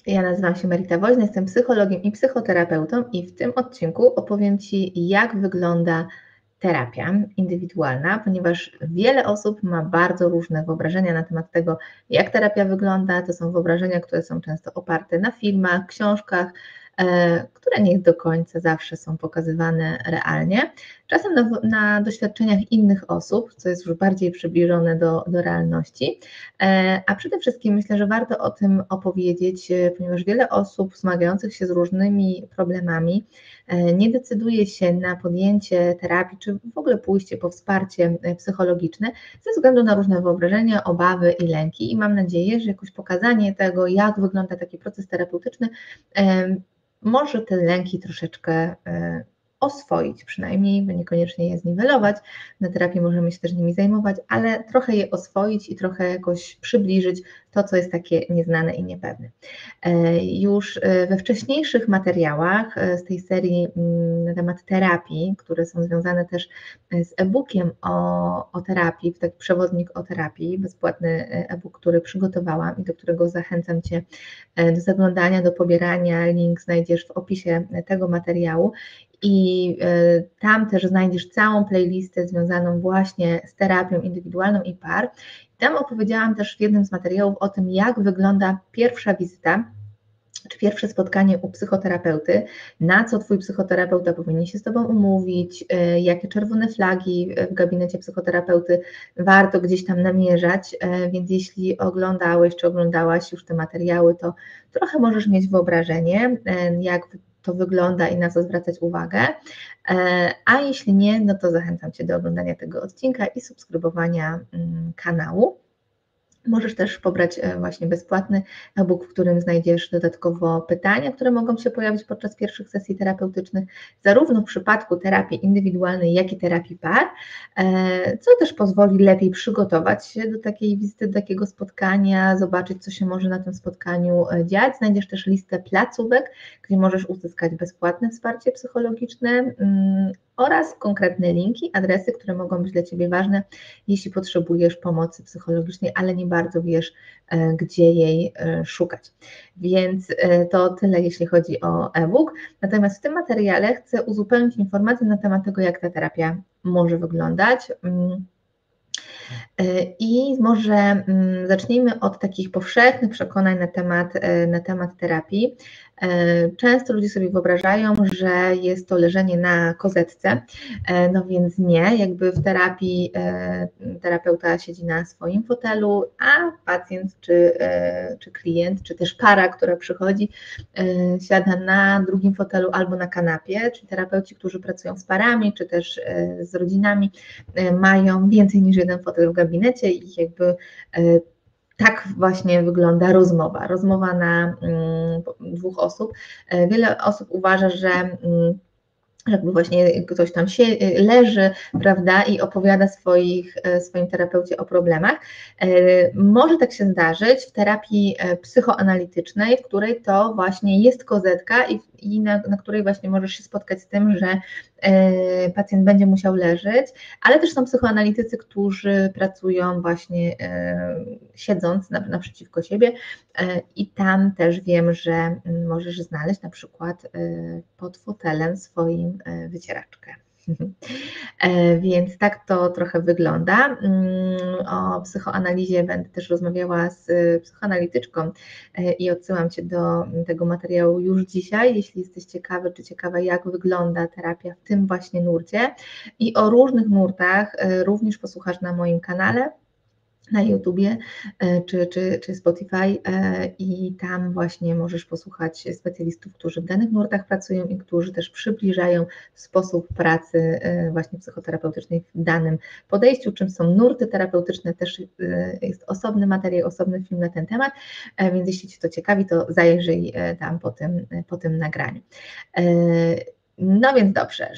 Ja nazywam się Marita Woźny, jestem psychologiem i psychoterapeutą i w tym odcinku opowiem Ci, jak wygląda terapia indywidualna, ponieważ wiele osób ma bardzo różne wyobrażenia na temat tego, jak terapia wygląda. To są wyobrażenia, które są często oparte na filmach, książkach, które nie do końca zawsze są pokazywane realnie. Czasem na doświadczeniach innych osób, co jest już bardziej przybliżone do realności, a przede wszystkim myślę, że warto o tym opowiedzieć, ponieważ wiele osób zmagających się z różnymi problemami nie decyduje się na podjęcie terapii, czy w ogóle pójście po wsparcie psychologiczne ze względu na różne wyobrażenia, obawy i lęki. I mam nadzieję, że jakoś pokazanie tego, jak wygląda taki proces terapeutyczny, może te lęki troszeczkę oswoić przynajmniej, bo niekoniecznie je zniwelować. Na terapii możemy się też nimi zajmować, ale trochę je oswoić i trochę jakoś przybliżyć to, co jest takie nieznane i niepewne. Już we wcześniejszych materiałach z tej serii na temat terapii, które są związane też z e-bookiem o terapii, taki przewodnik o terapii, bezpłatny e-book, który przygotowałam i do którego zachęcam Cię do zaglądania, do pobierania. Link znajdziesz w opisie tego materiału. I tam też znajdziesz całą playlistę związaną właśnie z terapią indywidualną i par. Tam opowiedziałam też w jednym z materiałów o tym, jak wygląda pierwsza wizyta, czy pierwsze spotkanie u psychoterapeuty, na co Twój psychoterapeuta powinien się z Tobą umówić, jakie czerwone flagi w gabinecie psychoterapeuty warto gdzieś tam namierzać, więc jeśli oglądałeś czy oglądałaś już te materiały, to trochę możesz mieć wyobrażenie, jak to wygląda i na co zwracać uwagę, a jeśli nie, no to zachęcam Cię do oglądania tego odcinka i subskrybowania kanału. Możesz też pobrać właśnie bezpłatny e-book, w którym znajdziesz dodatkowo pytania, które mogą się pojawić podczas pierwszych sesji terapeutycznych, zarówno w przypadku terapii indywidualnej, jak i terapii par, co też pozwoli lepiej przygotować się do takiej wizyty, do takiego spotkania, zobaczyć, co się może na tym spotkaniu dziać. Znajdziesz też listę placówek, gdzie możesz uzyskać bezpłatne wsparcie psychologiczne oraz konkretne linki, adresy, które mogą być dla Ciebie ważne, jeśli potrzebujesz pomocy psychologicznej, ale nie bardzo wiesz, gdzie jej szukać. Więc to tyle, jeśli chodzi o e-book. Natomiast w tym materiale chcę uzupełnić informacje na temat tego, jak ta terapia może wyglądać. I może zacznijmy od takich powszechnych przekonań na temat terapii. Często ludzie sobie wyobrażają, że jest to leżenie na kozetce, no więc nie, jakby w terapii terapeuta siedzi na swoim fotelu, a pacjent czy klient, czy też para, która przychodzi, siada na drugim fotelu albo na kanapie, czyli terapeuci, którzy pracują z parami, czy też z rodzinami, mają więcej niż jeden fotel w gabinecie i jakby tak właśnie wygląda rozmowa na dwóch osób. Wiele osób uważa, że jakby właśnie ktoś tam się leży, prawda, i opowiada swoim terapeucie o problemach. Może tak się zdarzyć w terapii psychoanalitycznej, w której to właśnie jest kozetka i na której właśnie możesz się spotkać z tym, że pacjent będzie musiał leżeć, ale też są psychoanalitycy, którzy pracują właśnie siedząc naprzeciwko siebie i tam też wiem, że możesz znaleźć na przykład pod fotelem swoim wycieraczkę. Więc tak to trochę wygląda. O psychoanalizie będę też rozmawiała z psychoanalityczką i odsyłam Cię do tego materiału już dzisiaj, jeśli jesteś ciekawy czy ciekawa, jak wygląda terapia w tym właśnie nurcie. I o różnych nurtach również posłuchasz na moim kanale, na YouTubie czy Spotify i tam właśnie możesz posłuchać specjalistów, którzy w danych nurtach pracują i którzy też przybliżają sposób pracy właśnie psychoterapeutycznej w danym podejściu. Czym są nurty terapeutyczne, też jest osobny materiał, osobny film na ten temat, więc jeśli Cię to ciekawi, to zajrzyj tam po tym nagraniu. No więc dobrze,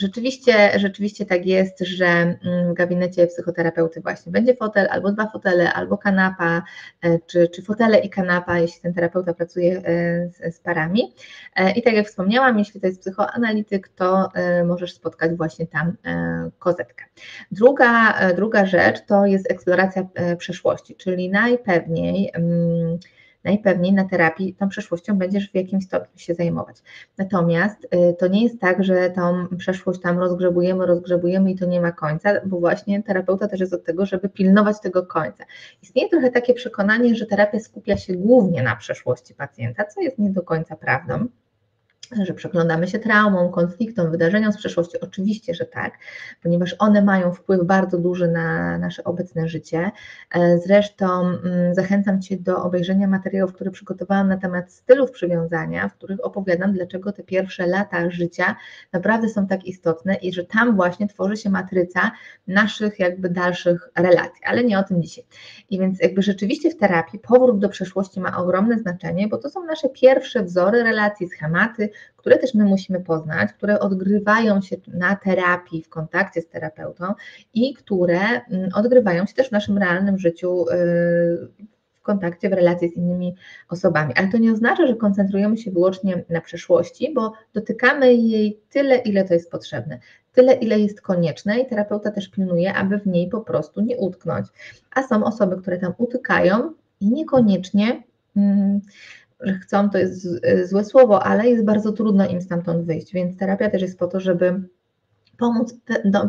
rzeczywiście tak jest, że w gabinecie psychoterapeuty właśnie będzie fotel, albo dwa fotele, albo kanapa, czy fotele i kanapa, jeśli ten terapeuta pracuje z parami. I tak jak wspomniałam, jeśli to jest psychoanalityk, to możesz spotkać właśnie tam kozetkę. Druga rzecz to jest eksploracja przeszłości, czyli najpewniej najpewniej na terapii tą przeszłością będziesz w jakimś stopniu się zajmować. Natomiast to nie jest tak, że tą przeszłość tam rozgrzebujemy i to nie ma końca, bo właśnie terapeuta też jest od tego, żeby pilnować tego końca. Istnieje trochę takie przekonanie, że terapia skupia się głównie na przeszłości pacjenta, co jest nie do końca prawdą, że przyglądamy się traumom, konfliktom, wydarzeniom z przeszłości. Oczywiście, że tak, ponieważ one mają wpływ bardzo duży na nasze obecne życie. Zresztą zachęcam Cię do obejrzenia materiałów, które przygotowałam na temat stylów przywiązania, w których opowiadam, dlaczego te pierwsze lata życia naprawdę są tak istotne i że tam właśnie tworzy się matryca naszych jakby dalszych relacji, ale nie o tym dzisiaj. I więc jakby rzeczywiście w terapii powrót do przeszłości ma ogromne znaczenie, bo to są nasze pierwsze wzory relacji, schematy, które też my musimy poznać, które odgrywają się na terapii, w kontakcie z terapeutą i które odgrywają się też w naszym realnym życiu, w kontakcie, w relacji z innymi osobami. Ale to nie oznacza, że koncentrujemy się wyłącznie na przeszłości, bo dotykamy jej tyle, ile to jest potrzebne, tyle, ile jest konieczne i terapeuta też pilnuje, aby w niej po prostu nie utknąć. A są osoby, które tam utykają i niekoniecznie że chcą, to jest złe słowo, ale jest bardzo trudno im stamtąd wyjść, więc terapia też jest po to, żeby pomóc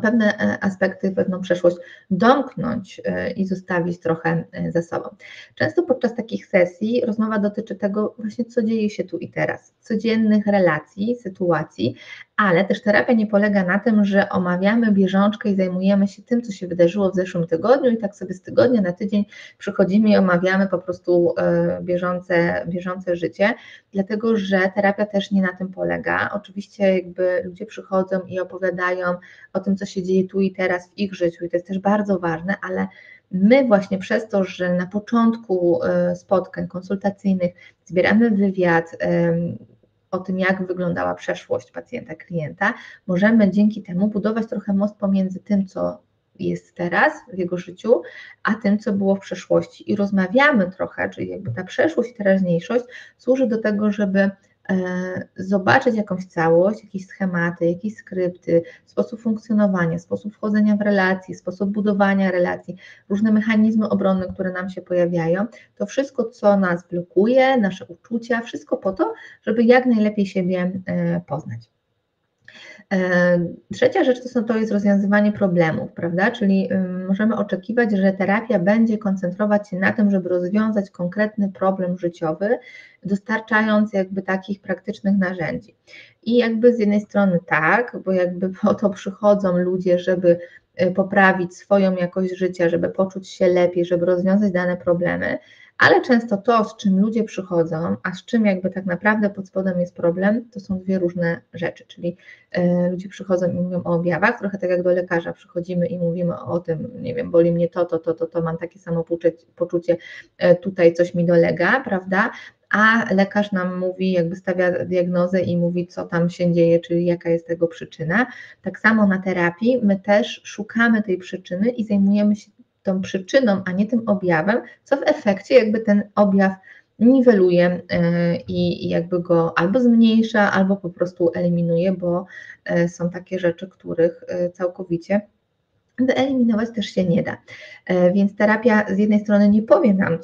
pewne aspekty, pewną przeszłość domknąć i zostawić trochę za sobą. Często podczas takich sesji rozmowa dotyczy tego właśnie, co dzieje się tu i teraz, codziennych relacji, sytuacji, ale też terapia nie polega na tym, że omawiamy bieżączkę i zajmujemy się tym, co się wydarzyło w zeszłym tygodniu i tak sobie z tygodnia na tydzień przychodzimy i omawiamy po prostu bieżące życie, dlatego że terapia też nie na tym polega. Oczywiście jakby ludzie przychodzą i opowiadają o tym, co się dzieje tu i teraz w ich życiu i to jest też bardzo ważne, ale my właśnie przez to, że na początku spotkań konsultacyjnych zbieramy wywiad o tym, jak wyglądała przeszłość pacjenta, klienta, możemy dzięki temu budować trochę most pomiędzy tym, co jest teraz w jego życiu, a tym, co było w przeszłości. I rozmawiamy trochę, czyli jakby ta przeszłość i teraźniejszość służy do tego, żeby zobaczyć jakąś całość, jakieś schematy, jakieś skrypty, sposób funkcjonowania, sposób wchodzenia w relacje, sposób budowania relacji, różne mechanizmy obronne, które nam się pojawiają, to wszystko, co nas blokuje, nasze uczucia, wszystko po to, żeby jak najlepiej siebie poznać. Trzecia rzecz to jest rozwiązywanie problemów, prawda? Czyli możemy oczekiwać, że terapia będzie koncentrować się na tym, żeby rozwiązać konkretny problem życiowy, dostarczając jakby takich praktycznych narzędzi. I jakby z jednej strony tak, bo jakby po to przychodzą ludzie, żeby poprawić swoją jakość życia, żeby poczuć się lepiej, żeby rozwiązać dane problemy, ale często to, z czym ludzie przychodzą, a z czym jakby tak naprawdę pod spodem jest problem, to są dwie różne rzeczy, czyli ludzie przychodzą i mówią o objawach, trochę tak jak do lekarza przychodzimy i mówimy o tym, nie wiem, boli mnie to, mam takie samo poczucie, tutaj coś mi dolega, prawda? A lekarz nam mówi, jakby stawia diagnozę i mówi, co tam się dzieje, czyli jaka jest tego przyczyna. Tak samo na terapii my też szukamy tej przyczyny i zajmujemy się tą przyczyną, a nie tym objawem, co w efekcie jakby ten objaw niweluje i jakby go albo zmniejsza, albo po prostu eliminuje, bo są takie rzeczy, których całkowicie wyeliminować też się nie da. Więc terapia z jednej strony nie powie nam,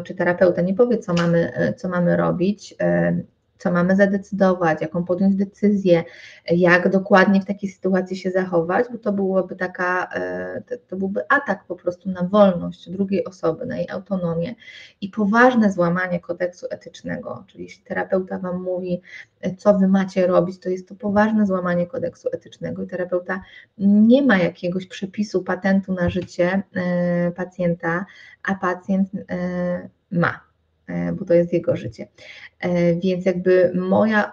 czy terapeuta nie powie, co mamy robić, co mamy zadecydować, jaką podjąć decyzję, jak dokładnie w takiej sytuacji się zachować, bo to byłby atak po prostu na wolność drugiej osoby, na jej autonomię i poważne złamanie kodeksu etycznego, czyli jeśli terapeuta Wam mówi, co Wy macie robić, to jest to poważne złamanie kodeksu etycznego i terapeuta nie ma jakiegoś przepisu, patentu na życie pacjenta, a pacjent ma, bo to jest jego życie. Więc jakby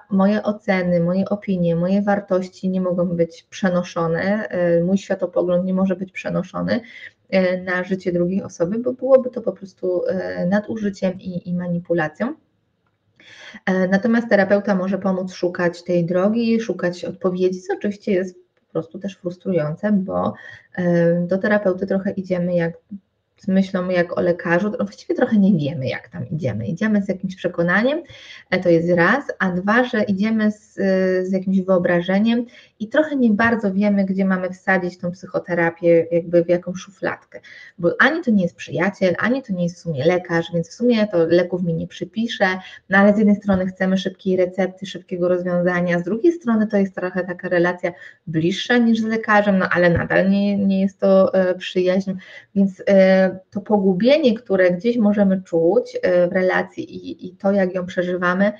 moje oceny, moje opinie, moje wartości nie mogą być przenoszone, mój światopogląd nie może być przenoszony na życie drugiej osoby, bo byłoby to po prostu nadużyciem i manipulacją. Natomiast terapeuta może pomóc szukać tej drogi, szukać odpowiedzi, co oczywiście jest po prostu też frustrujące, bo do terapeuty trochę idziemy jak z myślą jak o lekarzu, to właściwie trochę nie wiemy, jak tam idziemy. Idziemy z jakimś przekonaniem, to jest raz, a dwa, że idziemy z jakimś wyobrażeniem i trochę nie bardzo wiemy, gdzie mamy wsadzić tą psychoterapię, jakby w jakąś szufladkę, bo ani to nie jest przyjaciel, ani to nie jest w sumie lekarz, więc w sumie to leków mi nie przypisze, no ale z jednej strony chcemy szybkiej recepty, szybkiego rozwiązania, z drugiej strony to jest trochę taka relacja bliższa niż z lekarzem, no ale nadal nie jest to przyjaźń, więc to pogubienie, które gdzieś możemy czuć w relacji i to, jak ją przeżywamy,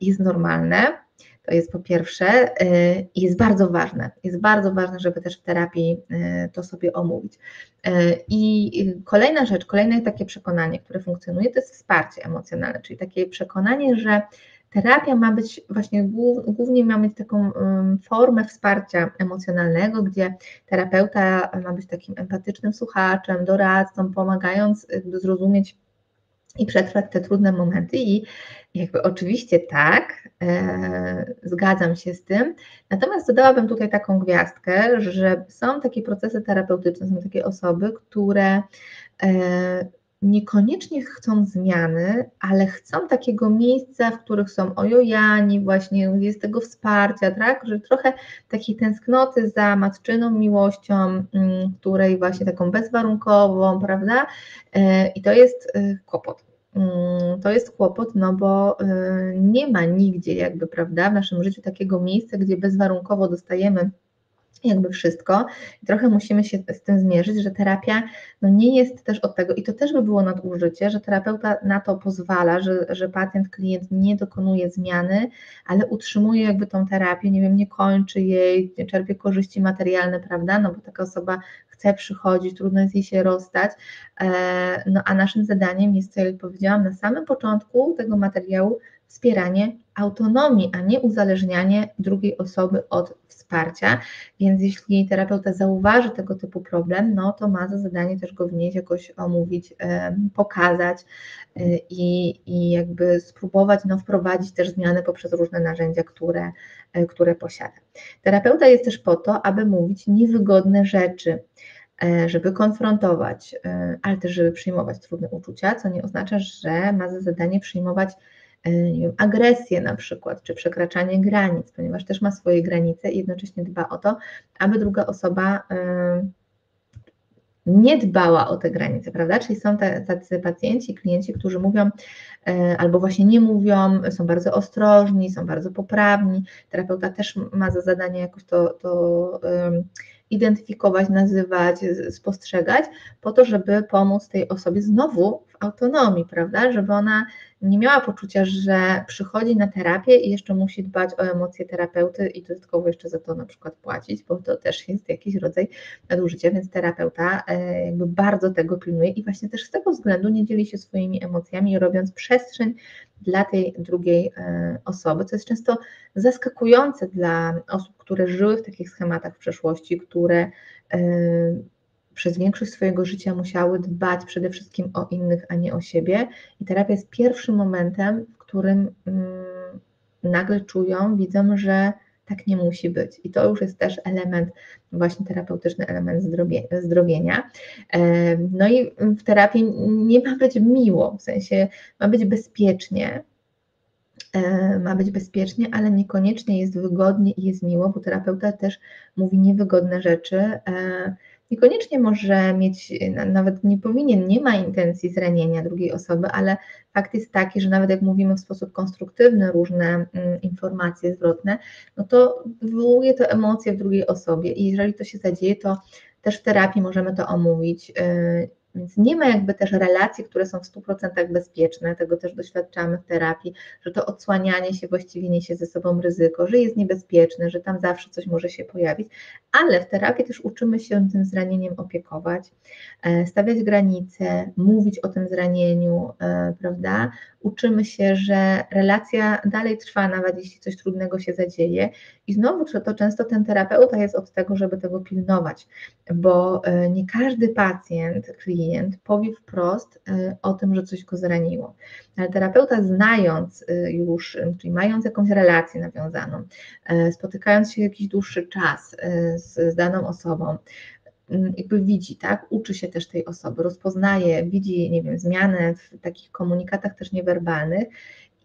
jest normalne. To jest po pierwsze i jest bardzo ważne. Jest bardzo ważne, żeby też w terapii to sobie omówić. I kolejna rzecz, kolejne takie przekonanie, które funkcjonuje, to jest wsparcie emocjonalne, czyli takie przekonanie, że terapia ma być właśnie, głównie ma mieć taką formę wsparcia emocjonalnego, gdzie terapeuta ma być takim empatycznym słuchaczem, doradcą, pomagając zrozumieć i przetrwać te trudne momenty i jakby oczywiście tak, zgadzam się z tym, natomiast dodałabym tutaj taką gwiazdkę, że są takie procesy terapeutyczne, są takie osoby, które niekoniecznie chcą zmiany, ale chcą takiego miejsca, w których są ojojani, właśnie jest tego wsparcia, tak? Że trochę takiej tęsknoty za matczyną miłością, której właśnie taką bezwarunkową, prawda? I to jest kłopot. To jest kłopot, no bo nie ma nigdzie jakby, prawda, w naszym życiu takiego miejsca, gdzie bezwarunkowo dostajemy jakby wszystko i trochę musimy się z tym zmierzyć, że terapia no nie jest też od tego i to też by było nadużycie, że terapeuta na to pozwala, że pacjent, klient nie dokonuje zmiany, ale utrzymuje jakby tą terapię, nie wiem, nie kończy jej, nie czerpie korzyści materialne, prawda, no bo taka osoba chce przychodzić, trudno jest jej się rozstać, no a naszym zadaniem jest, co jak powiedziałam na samym początku tego materiału, wspieranie autonomii, a nie uzależnianie drugiej osoby od wsparcia, więc jeśli terapeuta zauważy tego typu problem, no to ma za zadanie też go wnieść, jakoś omówić, pokazać i jakby spróbować wprowadzić też zmiany poprzez różne narzędzia, które posiada. Terapeuta jest też po to, aby mówić niewygodne rzeczy, żeby konfrontować, ale też żeby przyjmować trudne uczucia, co nie oznacza, że ma za zadanie przyjmować nie wiem, agresję na przykład, czy przekraczanie granic, ponieważ też ma swoje granice i jednocześnie dba o to, aby druga osoba nie dbała o te granice, prawda? Czyli są tacy pacjenci, klienci, którzy mówią albo właśnie nie mówią, są bardzo ostrożni, są bardzo poprawni. Terapeuta też ma za zadanie jakoś to identyfikować, nazywać, spostrzegać, po to, żeby pomóc tej osobie znowu w autonomii, prawda? Żeby ona nie miała poczucia, że przychodzi na terapię i jeszcze musi dbać o emocje terapeuty i dodatkowo jeszcze za to na przykład płacić, bo to też jest jakiś rodzaj nadużycia, więc terapeuta jakby bardzo tego pilnuje i właśnie też z tego względu nie dzieli się swoimi emocjami, robiąc przestrzeń dla tej drugiej osoby, co jest często zaskakujące dla osób, które żyły w takich schematach w przeszłości, które przez większość swojego życia musiały dbać przede wszystkim o innych, a nie o siebie. I terapia jest pierwszym momentem, w którym nagle czują, widzą, że tak nie musi być. I to już jest też element, właśnie terapeutyczny element zdrowienia. No i w terapii nie ma być miło, w sensie ma być bezpiecznie, ale niekoniecznie jest wygodnie i jest miło, bo terapeuta też mówi niewygodne rzeczy. Niekoniecznie może mieć, nawet nie powinien, nie ma intencji zranienia drugiej osoby, ale fakt jest taki, że nawet jak mówimy w sposób konstruktywny różne informacje zwrotne, no to wywołuje to emocje w drugiej osobie i jeżeli to się zadzieje, to też w terapii możemy to omówić. Więc nie ma jakby też relacji, które są w 100% bezpieczne, tego też doświadczamy w terapii, że to odsłanianie się właściwie niesie ze sobą ryzyko, że jest niebezpieczne, że tam zawsze coś może się pojawić, ale w terapii też uczymy się tym zranieniem opiekować, stawiać granice, mówić o tym zranieniu, prawda? Uczymy się, że relacja dalej trwa, nawet jeśli coś trudnego się zadzieje i znowu to często ten terapeuta jest od tego, żeby tego pilnować, bo nie każdy pacjent, klient powie wprost o tym, że coś go zraniło. Ale terapeuta znając już, czyli mając jakąś relację nawiązaną, spotykając się jakiś dłuższy czas z daną osobą, jakby widzi, tak, uczy się też tej osoby, rozpoznaje, widzi, nie wiem, zmianę w takich komunikatach też niewerbalnych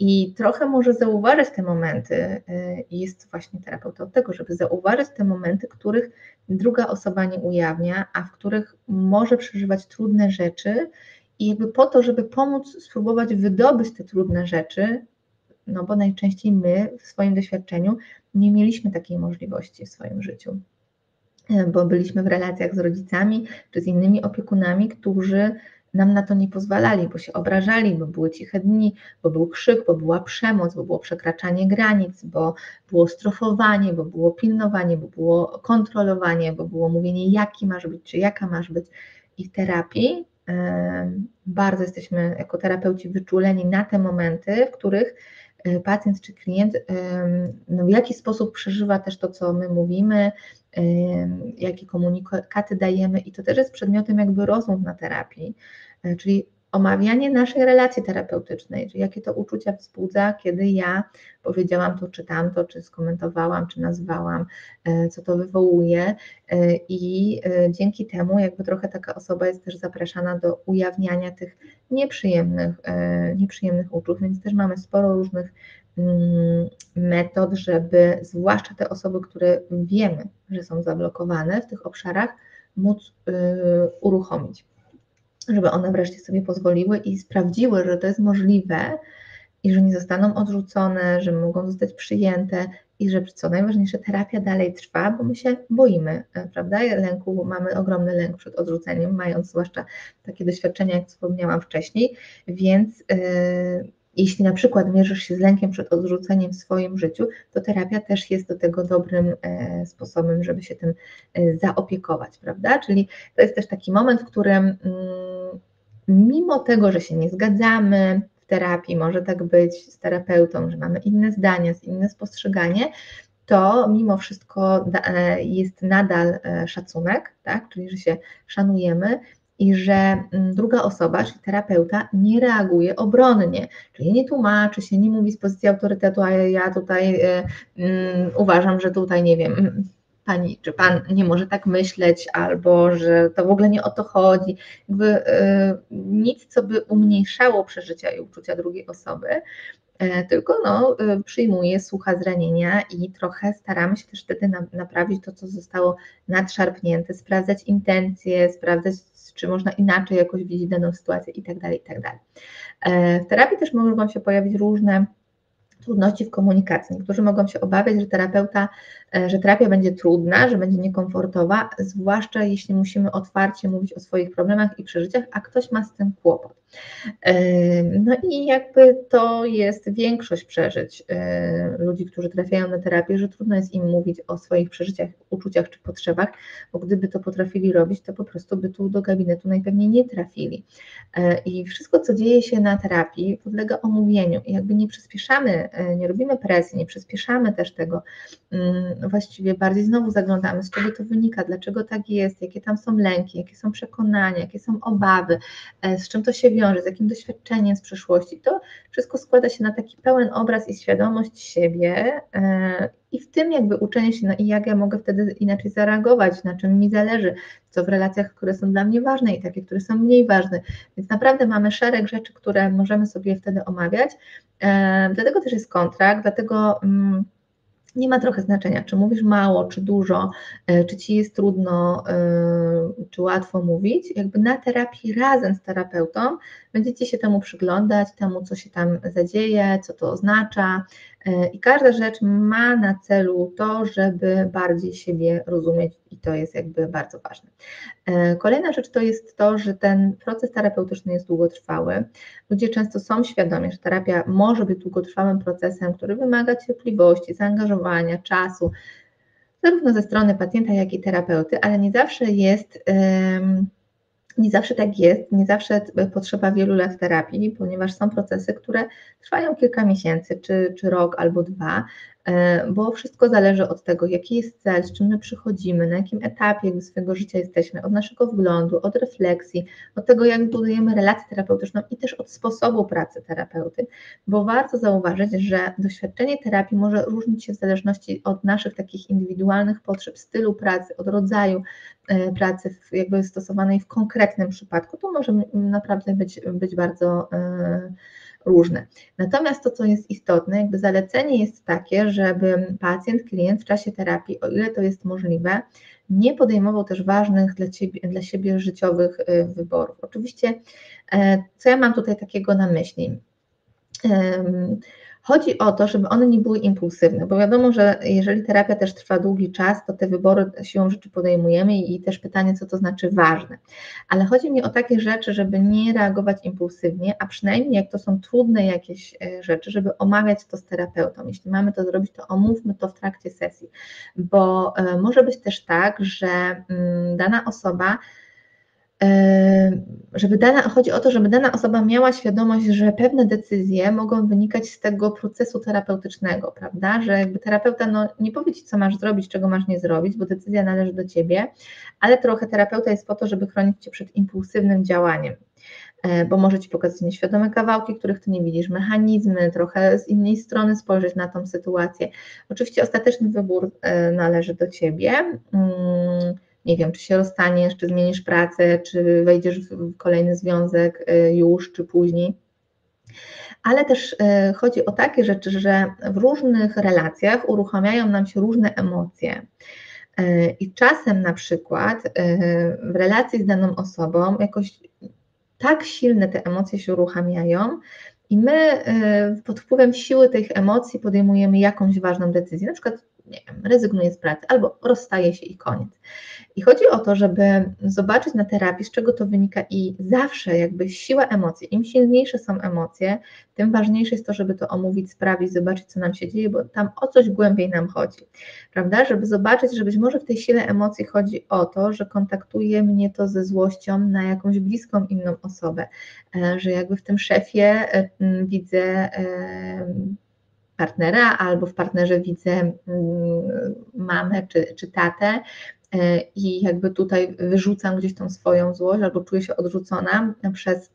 i trochę może zauważyć te momenty, i jest właśnie terapeuta od tego, żeby zauważyć te momenty, których druga osoba nie ujawnia, a w których może przeżywać trudne rzeczy i jakby po to, żeby pomóc spróbować wydobyć te trudne rzeczy, no bo najczęściej my w swoim doświadczeniu nie mieliśmy takiej możliwości w swoim życiu, bo byliśmy w relacjach z rodzicami czy z innymi opiekunami, którzy nam na to nie pozwalali, bo się obrażali, bo były ciche dni, bo był krzyk, bo była przemoc, bo było przekraczanie granic, bo było strofowanie, bo było pilnowanie, bo było kontrolowanie, bo było mówienie, jaki masz być, czy jaka masz być. I w terapii bardzo jesteśmy jako terapeuci wyczuleni na te momenty, w których pacjent czy klient no w jaki sposób przeżywa też to, co my mówimy, jakie komunikaty dajemy i to też jest przedmiotem jakby rozmów na terapii, czyli omawianie naszej relacji terapeutycznej, czyli jakie to uczucia wzbudza, kiedy ja powiedziałam to czy tamto, czy skomentowałam, czy nazwałam, co to wywołuje i dzięki temu jakby trochę taka osoba jest też zapraszana do ujawniania tych nieprzyjemnych uczuć, więc też mamy sporo różnych metod, żeby zwłaszcza te osoby, które wiemy, że są zablokowane w tych obszarach, móc uruchomić, żeby one wreszcie sobie pozwoliły i sprawdziły, że to jest możliwe i że nie zostaną odrzucone, że mogą zostać przyjęte i że co najważniejsze, terapia dalej trwa, bo my się boimy, prawda? Lęku, mamy ogromny lęk przed odrzuceniem, mając zwłaszcza takie doświadczenia, jak wspomniałam wcześniej, więc jeśli na przykład mierzysz się z lękiem przed odrzuceniem w swoim życiu, to terapia też jest do tego dobrym sposobem, żeby się tym zaopiekować, prawda? Czyli to jest też taki moment, w którym mimo tego, że się nie zgadzamy w terapii, może tak być z terapeutą, że mamy inne zdania, inne spostrzeganie, to mimo wszystko jest nadal szacunek, tak? Czyli że się szanujemy i że druga osoba, czyli terapeuta, nie reaguje obronnie, czyli nie tłumaczy się, nie mówi z pozycji autorytetu, a ja tutaj uważam, że tutaj, nie wiem, pani czy pan nie może tak myśleć, albo że to w ogóle nie o to chodzi. Jakby nic, co by umniejszało przeżycia i uczucia drugiej osoby, tylko przyjmuje, słucha zranienia i trochę staramy się też wtedy naprawić to, co zostało nadszarpnięte, sprawdzać intencje, sprawdzać, czy można inaczej jakoś widzieć daną sytuację itd., itd. W terapii też mogą się pojawić różne trudności w komunikacji. Niektórzy mogą się obawiać, że terapia będzie trudna, że będzie niekomfortowa, zwłaszcza jeśli musimy otwarcie mówić o swoich problemach i przeżyciach, a ktoś ma z tym kłopot. No i jakby to jest większość przeżyć ludzi, którzy trafiają na terapię, że trudno jest im mówić o swoich przeżyciach, uczuciach czy potrzebach, bo gdyby to potrafili robić, to po prostu by tu do gabinetu najpewniej nie trafili. I wszystko, co dzieje się na terapii, podlega omówieniu i jakby nie przyspieszamy, nie robimy presji, nie przyspieszamy też tego, właściwie bardziej znowu zaglądamy, z czego to wynika, dlaczego tak jest, jakie tam są lęki, jakie są przekonania, jakie są obawy, z czym to się wiąże, z jakim doświadczeniem z przeszłości. To wszystko składa się na taki pełen obraz i świadomość siebie i w tym jakby uczenie się, no i jak ja mogę wtedy inaczej zareagować, na czym mi zależy, co w relacjach, które są dla mnie ważne i takie, które są mniej ważne. Więc naprawdę mamy szereg rzeczy, które możemy sobie wtedy omawiać. Dlatego też jest kontrakt, dlatego nie ma trochę znaczenia, czy mówisz mało, czy dużo, czy ci jest trudno, czy łatwo mówić. Jakby na terapii razem z terapeutą będziecie się temu przyglądać, temu, co się tam zadzieje, co to oznacza. I każda rzecz ma na celu to, żeby bardziej siebie rozumieć i to jest jakby bardzo ważne. Kolejna rzecz to jest to, że ten proces terapeutyczny jest długotrwały. Ludzie często są świadomi, że terapia może być długotrwałym procesem, który wymaga cierpliwości, zaangażowania, czasu, zarówno ze strony pacjenta, jak i terapeuty, ale nie zawsze tak jest, nie zawsze potrzeba wielu lat terapii, ponieważ są procesy, które trwają kilka miesięcy, czy rok albo 2. bo wszystko zależy od tego, jaki jest cel, z czym my przychodzimy, na jakim etapie jakby swojego życia jesteśmy, od naszego wglądu, od refleksji, od tego, jak budujemy relację terapeutyczną i też od sposobu pracy terapeuty, bo warto zauważyć, że doświadczenie terapii może różnić się w zależności od naszych takich indywidualnych potrzeb, stylu pracy, od rodzaju pracy jakby stosowanej w konkretnym przypadku. To może naprawdę być bardzo różne. Natomiast to, co jest istotne, jakby zalecenie jest takie, żeby pacjent, klient w czasie terapii, o ile to jest możliwe, nie podejmował też ważnych dla siebie życiowych wyborów. Oczywiście, co ja mam tutaj takiego na myśli? Chodzi o to, żeby one nie były impulsywne, bo wiadomo, że jeżeli terapia też trwa długi czas, to te wybory siłą rzeczy podejmujemy i też pytanie, co to znaczy ważne. Ale chodzi mi o takie rzeczy, żeby nie reagować impulsywnie, a przynajmniej jak to są trudne jakieś rzeczy, żeby omawiać to z terapeutą. Jeśli mamy to zrobić, to omówmy to w trakcie sesji, bo może być też tak, że dana osoba chodzi o to, żeby dana osoba miała świadomość, że pewne decyzje mogą wynikać z tego procesu terapeutycznego, prawda, że jakby terapeuta nie powie Ci, co masz zrobić, czego masz nie zrobić, bo decyzja należy do Ciebie, ale trochę terapeuta jest po to, żeby chronić Cię przed impulsywnym działaniem, bo może Ci pokazać nieświadome kawałki, których Ty nie widzisz, mechanizmy, trochę z innej strony spojrzeć na tą sytuację. Oczywiście ostateczny wybór należy do Ciebie. Nie wiem, czy się rozstaniesz, czy zmienisz pracę, czy wejdziesz w kolejny związek już, czy później. Ale też chodzi o takie rzeczy, że w różnych relacjach uruchamiają nam się różne emocje. I czasem na przykład w relacji z daną osobą jakoś tak silne te emocje się uruchamiają i my pod wpływem siły tych emocji podejmujemy jakąś ważną decyzję, na przykład nie wiem, rezygnuję z pracy albo rozstaję się i koniec. I chodzi o to, żeby zobaczyć na terapii, z czego to wynika i zawsze jakby siła emocji, im silniejsze są emocje, tym ważniejsze jest to, żeby to omówić, sprawdzić, zobaczyć, co nam się dzieje, bo tam o coś głębiej nam chodzi, prawda? Żeby zobaczyć, że być może w tej sile emocji chodzi o to, że kontaktuje mnie to ze złością na jakąś bliską inną osobę, że jakby w tym szefie widzę partnera albo w partnerze widzę mamę czy tatę i jakby tutaj wyrzucam gdzieś tą swoją złość albo czuję się odrzucona przez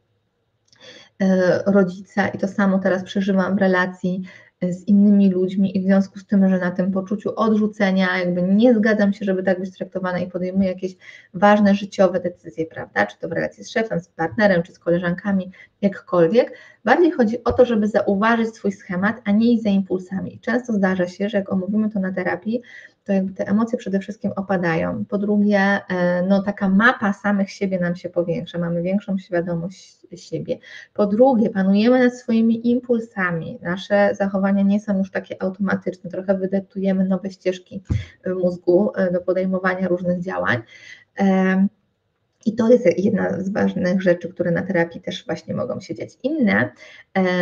rodzica i to samo teraz przeżywam w relacji z innymi ludźmi i w związku z tym, że na tym poczuciu odrzucenia jakby nie zgadzam się, żeby tak być traktowana i podejmuję jakieś ważne życiowe decyzje, prawda, czy to w relacji z szefem, z partnerem, czy z koleżankami, jakkolwiek. Bardziej chodzi o to, żeby zauważyć swój schemat, a nie iść za impulsami. I często zdarza się, że jak omówimy to na terapii, to jakby te emocje przede wszystkim opadają. Po drugie, taka mapa samych siebie nam się powiększa, mamy większą świadomość siebie. Po drugie, panujemy nad swoimi impulsami, nasze zachowania nie są już takie automatyczne, trochę wydeptujemy nowe ścieżki w mózgu do podejmowania różnych działań. I to jest jedna z ważnych rzeczy, które na terapii też właśnie mogą się dziać. Inne,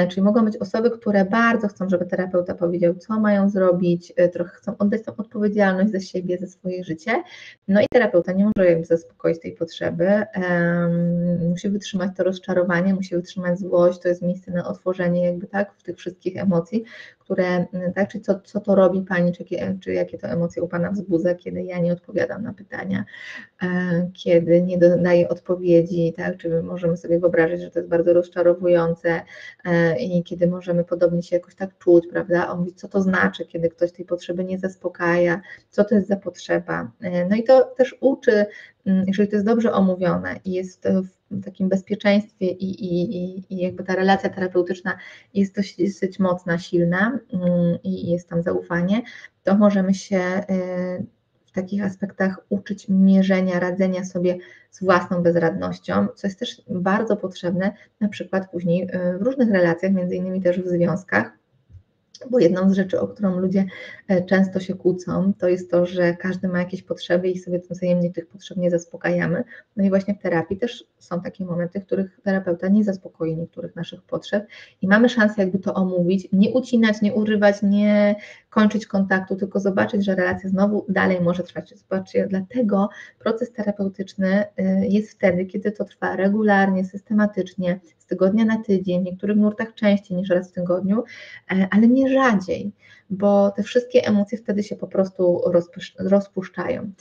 czyli mogą być osoby, które bardzo chcą, żeby terapeuta powiedział, co mają zrobić, trochę chcą oddać tą odpowiedzialność za siebie, za swoje życie. No i terapeuta nie może jakby zaspokoić tej potrzeby, musi wytrzymać to rozczarowanie, musi wytrzymać złość, to jest miejsce na otworzenie jakby tak w tych wszystkich emocji, które, tak, czyli co to robi Pani, czy jakie to emocje u Pana wzbudza, kiedy ja nie odpowiadam na pytania, kiedy nie daję odpowiedzi, tak, czy możemy sobie wyobrazić, że to jest bardzo rozczarowujące i kiedy możemy podobnie się jakoś tak czuć, prawda, on mówi, co to znaczy, kiedy ktoś tej potrzeby nie zaspokaja, co to jest za potrzeba. No i to też uczy, jeżeli to jest dobrze omówione i jest w takim bezpieczeństwie i jakby ta relacja terapeutyczna jest dosyć mocna, silna i jest tam zaufanie, to możemy się w takich aspektach uczyć mierzenia, radzenia sobie z własną bezradnością, co jest też bardzo potrzebne na przykład później w różnych relacjach, między innymi też w związkach, bo jedną z rzeczy, o którą ludzie często się kłócą, to jest to, że każdy ma jakieś potrzeby i sobie wzajemnie tych potrzeb nie zaspokajamy. No i właśnie w terapii też są takie momenty, w których terapeuta nie zaspokoi niektórych naszych potrzeb i mamy szansę jakby to omówić, nie ucinać, nie urywać, nie kończyć kontaktu, tylko zobaczyć, że relacja znowu dalej może trwać. Zobaczcie, dlatego proces terapeutyczny jest wtedy, kiedy to trwa regularnie, systematycznie, z tygodnia na tydzień, w niektórych nurtach częściej niż raz w tygodniu, ale nie rzadziej, bo te wszystkie emocje wtedy się po prostu rozpuszczają,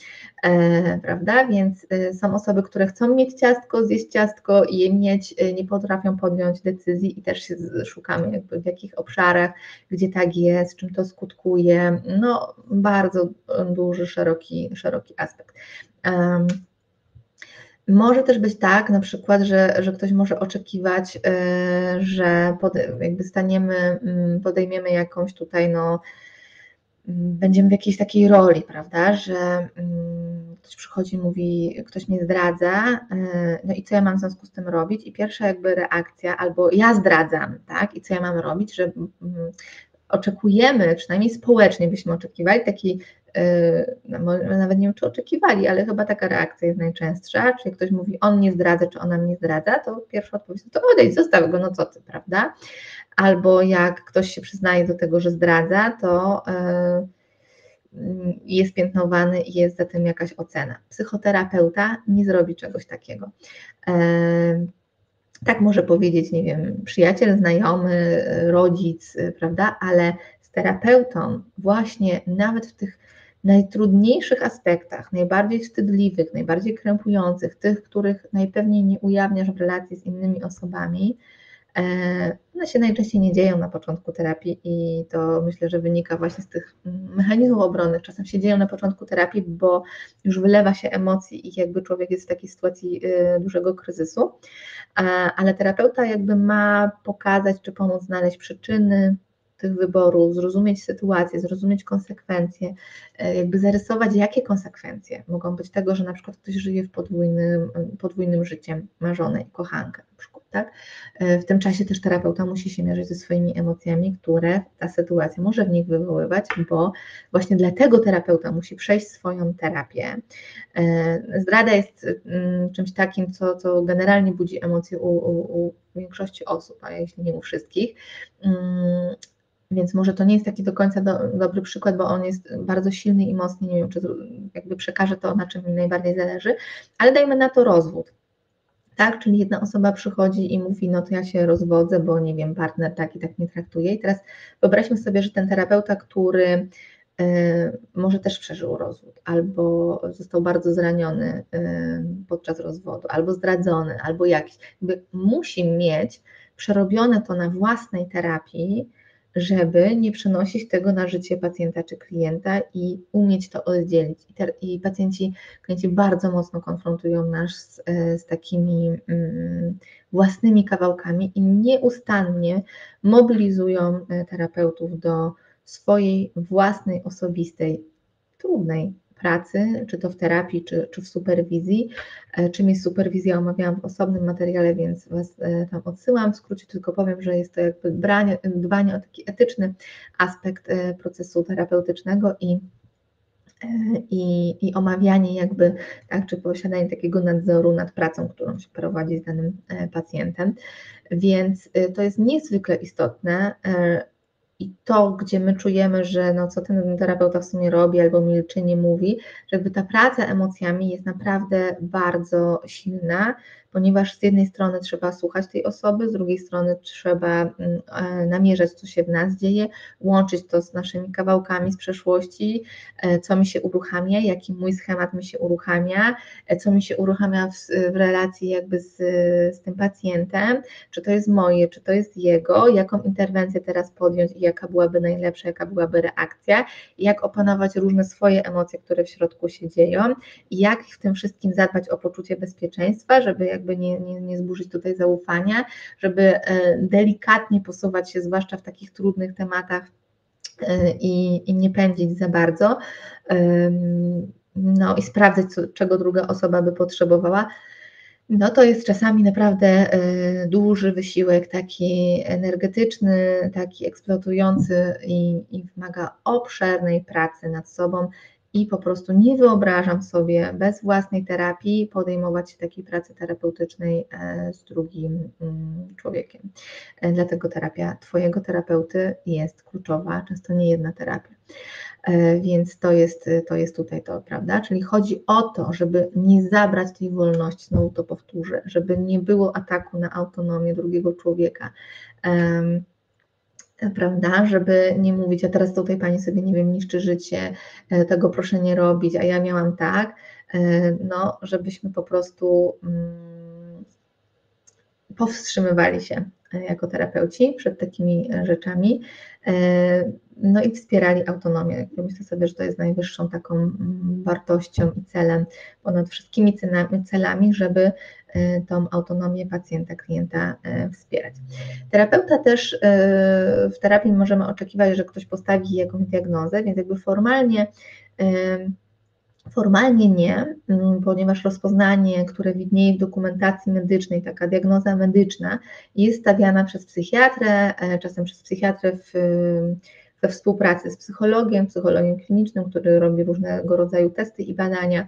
prawda? Więc są osoby, które chcą mieć ciastko, zjeść ciastko i je mieć, nie potrafią podjąć decyzji i też się szukamy jakby w jakich obszarach, gdzie tak jest, czym to skutkuje, no bardzo duży, szeroki aspekt. Może też być tak, na przykład, że ktoś może oczekiwać, że jakby podejmiemy jakąś tutaj, no, będziemy w jakiejś takiej roli, prawda, że ktoś przychodzi i mówi, ktoś mnie zdradza, no i co ja mam w związku z tym robić? I pierwsza jakby reakcja, albo ja zdradzam, tak, i co ja mam robić, że oczekujemy, przynajmniej społecznie byśmy oczekiwali takiej, no nawet nie wiem, czy oczekiwali, ale chyba taka reakcja jest najczęstsza, czyli ktoś mówi, on mnie zdradza, czy ona mnie zdradza, to pierwsza odpowiedź to odejdź, zostaw go, no co ty, prawda? Albo jak ktoś się przyznaje do tego, że zdradza, to jest piętnowany i jest za tym jakaś ocena. Psychoterapeuta nie zrobi czegoś takiego. Tak może powiedzieć, nie wiem, przyjaciel, znajomy, rodzic, prawda, ale z terapeutą właśnie nawet w tych najtrudniejszych aspektach, najbardziej wstydliwych, najbardziej krępujących, tych, których najpewniej nie ujawniasz w relacji z innymi osobami, one się najczęściej nie dzieją na początku terapii i to myślę, że wynika właśnie z tych mechanizmów obronnych. Czasem się dzieją na początku terapii, bo już wylewa się emocji i jakby człowiek jest w takiej sytuacji dużego kryzysu, ale terapeuta jakby ma pokazać czy pomóc znaleźć przyczyny tych wyborów, zrozumieć sytuację, zrozumieć konsekwencje, jakby zarysować, jakie konsekwencje mogą być tego, że na przykład ktoś żyje w podwójnym życiem, ma żonę i kochankę na przykład, tak? W tym czasie też terapeuta musi się mierzyć ze swoimi emocjami, które ta sytuacja może w nich wywoływać, bo właśnie dlatego terapeuta musi przejść swoją terapię. Zdrada jest czymś takim, co generalnie budzi emocje u większości osób, a jeśli nie u wszystkich. Więc może to nie jest taki do końca dobry przykład, bo on jest bardzo silny i mocny, nie wiem, czy jakby przekaże to, na czym mi najbardziej zależy, ale dajmy na to rozwód. Tak, czyli jedna osoba przychodzi i mówi, no to ja się rozwodzę, bo nie wiem, partner tak i tak mnie traktuje. I teraz wyobraźmy sobie, że ten terapeuta, który może też przeżył rozwód, albo został bardzo zraniony podczas rozwodu, albo zdradzony, albo jakiś, jakby musi mieć przerobione to na własnej terapii, żeby nie przenosić tego na życie pacjenta czy klienta i umieć to oddzielić. I klienci bardzo mocno konfrontują nas z takimi własnymi kawałkami i nieustannie mobilizują terapeutów do swojej własnej, osobistej, trudnej pracy, czy to w terapii, czy w superwizji. Czym jest superwizja, omawiałam w osobnym materiale, więc Was tam odsyłam. W skrócie tylko powiem, że jest to jakby dbanie o taki etyczny aspekt procesu terapeutycznego i omawianie jakby, tak, czy posiadanie takiego nadzoru nad pracą, którą się prowadzi z danym pacjentem. Więc to jest niezwykle istotne. I to, gdzie my czujemy, że no co ten terapeuta w sumie robi albo milczy, nie mówi, że jakby ta praca emocjami jest naprawdę bardzo silna, ponieważ z jednej strony trzeba słuchać tej osoby, z drugiej strony trzeba namierzać, co się w nas dzieje, łączyć to z naszymi kawałkami z przeszłości, co mi się uruchamia, jaki mój schemat mi się uruchamia, co mi się uruchamia w relacji jakby z tym pacjentem, czy to jest moje, czy to jest jego, jaką interwencję teraz podjąć i jaka byłaby najlepsza, jaka byłaby reakcja, i jak opanować różne swoje emocje, które w środku się dzieją i jak w tym wszystkim zadbać o poczucie bezpieczeństwa, żeby jakby nie zburzyć tutaj zaufania, żeby delikatnie posuwać się, zwłaszcza w takich trudnych tematach i nie pędzić za bardzo, no i sprawdzać, czego druga osoba by potrzebowała. No to jest czasami naprawdę duży wysiłek, taki energetyczny, taki eksploatujący i wymaga obszernej pracy nad sobą i po prostu nie wyobrażam sobie bez własnej terapii podejmować się takiej pracy terapeutycznej z drugim człowiekiem. Dlatego terapia Twojego terapeuty jest kluczowa, często nie jedna terapia. Więc to jest tutaj to, prawda? Czyli chodzi o to, żeby nie zabrać tej wolności, znowu to powtórzę, żeby nie było ataku na autonomię drugiego człowieka, prawda? Żeby nie mówić, a teraz tutaj pani sobie, nie wiem, niszczy życie, tego proszę nie robić, a ja miałam tak, no, żebyśmy po prostu powstrzymywali się jako terapeuci przed takimi rzeczami, no i wspierali autonomię. Myślę sobie, że to jest najwyższą taką wartością i celem ponad wszystkimi celami, żeby tą autonomię pacjenta, klienta wspierać. Terapeuta też w terapii możemy oczekiwać, że ktoś postawi jakąś diagnozę, więc jakby formalnie nie, ponieważ rozpoznanie, które widnieje w dokumentacji medycznej, taka diagnoza medyczna, jest stawiana przez psychiatrę, czasem przez psychiatrę we współpracy z psychologiem klinicznym, który robi różnego rodzaju testy i badania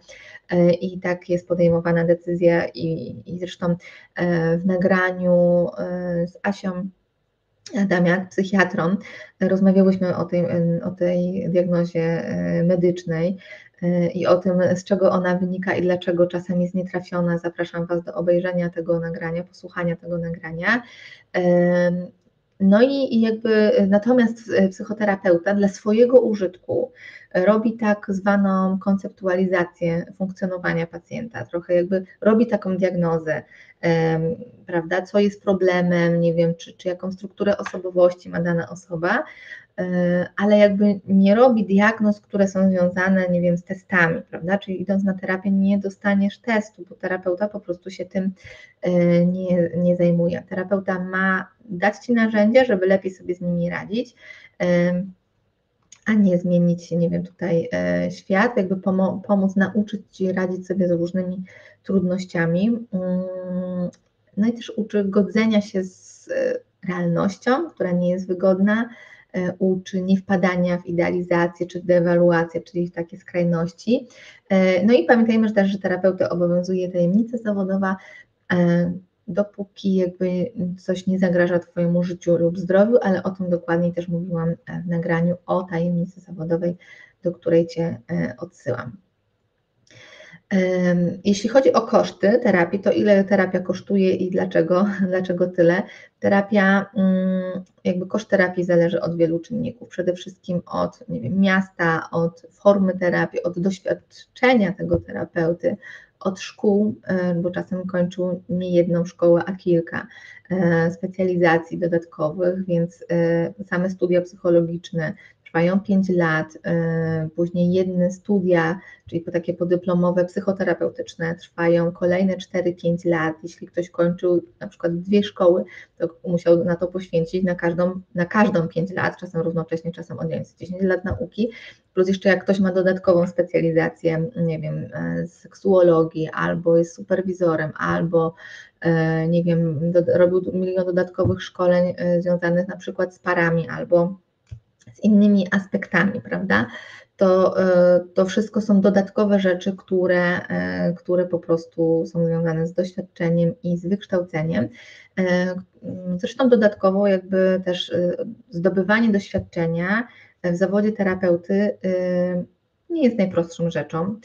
i tak jest podejmowana decyzja i zresztą w nagraniu z Asią Adamiak, psychiatrą, rozmawiałyśmy o tej diagnozie medycznej i o tym, z czego ona wynika i dlaczego czasem jest nietrafiona. Zapraszam Was do obejrzenia tego nagrania, posłuchania tego nagrania. No i jakby natomiast psychoterapeuta dla swojego użytku robi tak zwaną konceptualizację funkcjonowania pacjenta, trochę jakby robi taką diagnozę, prawda, co jest problemem, nie wiem, czy jaką strukturę osobowości ma dana osoba, ale jakby nie robi diagnoz, które są związane, nie wiem, z testami, prawda, czyli idąc na terapię nie dostaniesz testu, bo terapeuta po prostu się tym nie zajmuje. Terapeuta ma dać Ci narzędzia, żeby lepiej sobie z nimi radzić, a nie zmienić, nie wiem, tutaj świat, jakby pomóc nauczyć Ci radzić sobie z różnymi trudnościami. No i też uczy godzenia się z realnością, która nie jest wygodna, uczy nie wpadania w idealizację czy w dewaluację, czyli w takie skrajności. No i pamiętajmy też, że terapeutę obowiązuje tajemnica zawodowa, dopóki jakby coś nie zagraża Twojemu życiu lub zdrowiu, ale o tym dokładniej też mówiłam w nagraniu o tajemnicy zawodowej, do której Cię odsyłam. Jeśli chodzi o koszty terapii, to ile terapia kosztuje i dlaczego tyle? Jakby koszt terapii zależy od wielu czynników, przede wszystkim od, nie wiem, miasta, od formy terapii, od doświadczenia tego terapeuty, od szkół, bo czasem kończył nie jedną szkołę, a kilka specjalizacji dodatkowych, więc same studia psychologiczne trwają 5 lat, później jedne studia, czyli takie podyplomowe psychoterapeutyczne trwają kolejne 4-5 lat. Jeśli ktoś kończył na przykład 2 szkoły, to musiał na to poświęcić na każdą 5 lat, czasem równocześnie, czasem odjąć 10 lat nauki, plus jeszcze jak ktoś ma dodatkową specjalizację, nie wiem, z seksuologii, albo jest superwizorem, albo nie wiem, robił milion dodatkowych szkoleń związanych na przykład z parami, albo z innymi aspektami, prawda? To wszystko są dodatkowe rzeczy, które po prostu są związane z doświadczeniem i z wykształceniem. Zresztą dodatkowo jakby też zdobywanie doświadczenia w zawodzie terapeuty nie jest najprostszą rzeczą.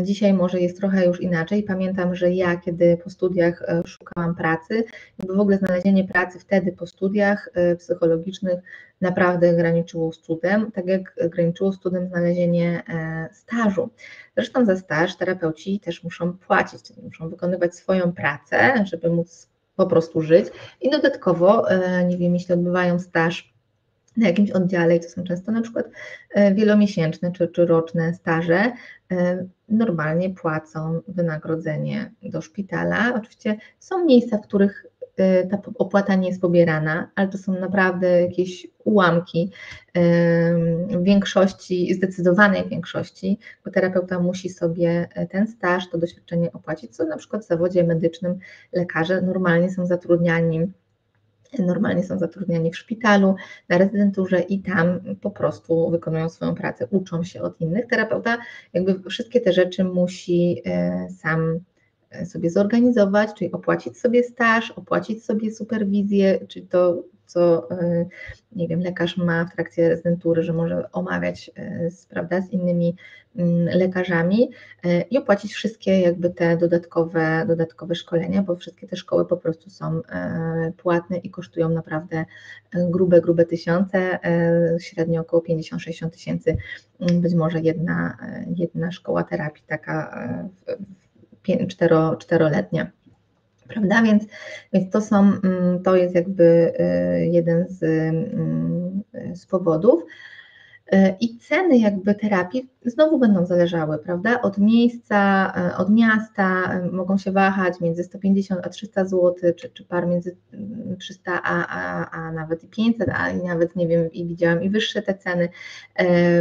Dzisiaj może jest trochę już inaczej. Pamiętam, że ja, kiedy po studiach szukałam pracy, w ogóle znalezienie pracy wtedy po studiach psychologicznych naprawdę graniczyło z cudem, tak jak graniczyło z cudem znalezienie stażu. Zresztą za staż terapeuci też muszą płacić, czyli muszą wykonywać swoją pracę, żeby móc po prostu żyć i dodatkowo, nie wiem, jeśli odbywają staż na jakimś oddziale, i to są często na przykład wielomiesięczne czy roczne staże, normalnie płacą wynagrodzenie do szpitala. Oczywiście są miejsca, w których ta opłata nie jest pobierana, ale to są naprawdę jakieś ułamki. W większości, zdecydowanej większości, bo terapeuta musi sobie ten staż, to doświadczenie opłacić, co na przykład w zawodzie medycznym lekarze normalnie są zatrudniani normalnie są zatrudniani w szpitalu, na rezydenturze i tam po prostu wykonują swoją pracę, uczą się od innych. Terapeuta jakby wszystkie te rzeczy musi sam sobie zorganizować, czyli opłacić sobie staż, opłacić sobie superwizję, czyli to, co nie wiem, lekarz ma w trakcie rezydentury, że może omawiać prawda, z innymi lekarzami i opłacić wszystkie jakby te dodatkowe szkolenia, bo wszystkie te szkoły po prostu są płatne i kosztują naprawdę grube tysiące, średnio około 50-60 tysięcy, być może jedna szkoła terapii taka czteroletnia. Prawda? Więc to jest jakby jeden z powodów. I ceny jakby terapii znowu będą zależały, prawda? Od miejsca, od miasta, mogą się wahać między 150 a 300 zł, czy par między 300 a nawet i 500, a nawet nie wiem, i widziałam i wyższe te ceny,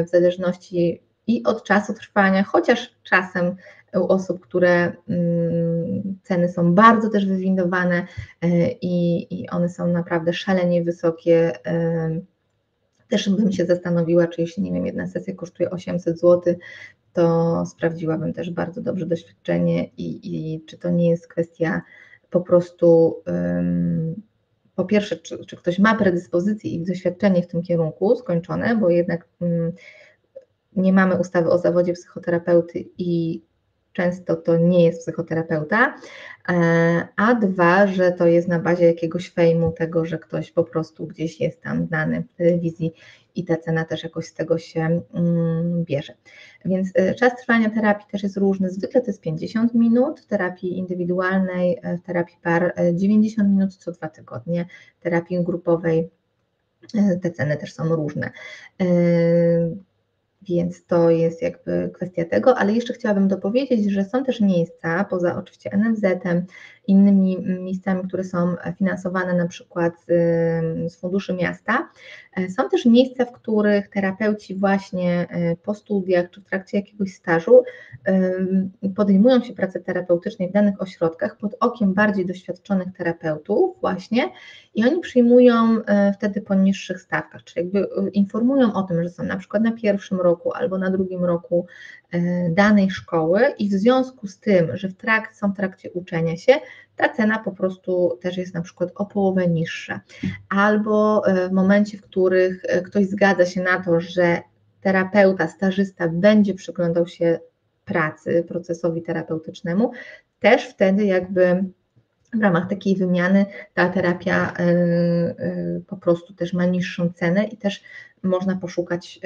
w zależności i od czasu trwania, chociaż czasem u osób, które ceny są bardzo też wywindowane i one są naprawdę szalenie wysokie. Też bym się zastanowiła, czy jeśli, nie wiem, jedna sesja kosztuje 800 zł, to sprawdziłabym też bardzo dobrze doświadczenie i czy to nie jest kwestia po prostu, po pierwsze, czy ktoś ma predyspozycje i doświadczenie w tym kierunku skończone, bo jednak nie mamy ustawy o zawodzie psychoterapeuty i często to nie jest psychoterapeuta, a dwa, że to jest na bazie jakiegoś fejmu tego, że ktoś po prostu gdzieś jest tam znany w telewizji i ta cena też jakoś z tego się bierze. Więc czas trwania terapii też jest różny, zwykle to jest 50 minut, w terapii indywidualnej, w terapii par 90 minut co 2 tygodnie, w terapii grupowej te ceny też są różne. Więc to jest jakby kwestia tego, ale jeszcze chciałabym dopowiedzieć, że są też miejsca, poza oczywiście NFZ-em, innymi miejscami, które są finansowane na przykład z funduszy miasta. Są też miejsca, w których terapeuci właśnie po studiach czy w trakcie jakiegoś stażu podejmują się pracy terapeutycznej w danych ośrodkach pod okiem bardziej doświadczonych terapeutów właśnie i oni przyjmują wtedy po niższych stawkach, czyli jakby informują o tym, że są na przykład na pierwszym roku albo na drugim roku danej szkoły i w związku z tym, że są w trakcie uczenia się, ta cena po prostu też jest na przykład o połowę niższa. Albo w momencie, w których ktoś zgadza się na to, że terapeuta, stażysta będzie przyglądał się pracy, procesowi terapeutycznemu, też wtedy jakby w ramach takiej wymiany ta terapia po prostu też ma niższą cenę i też można poszukać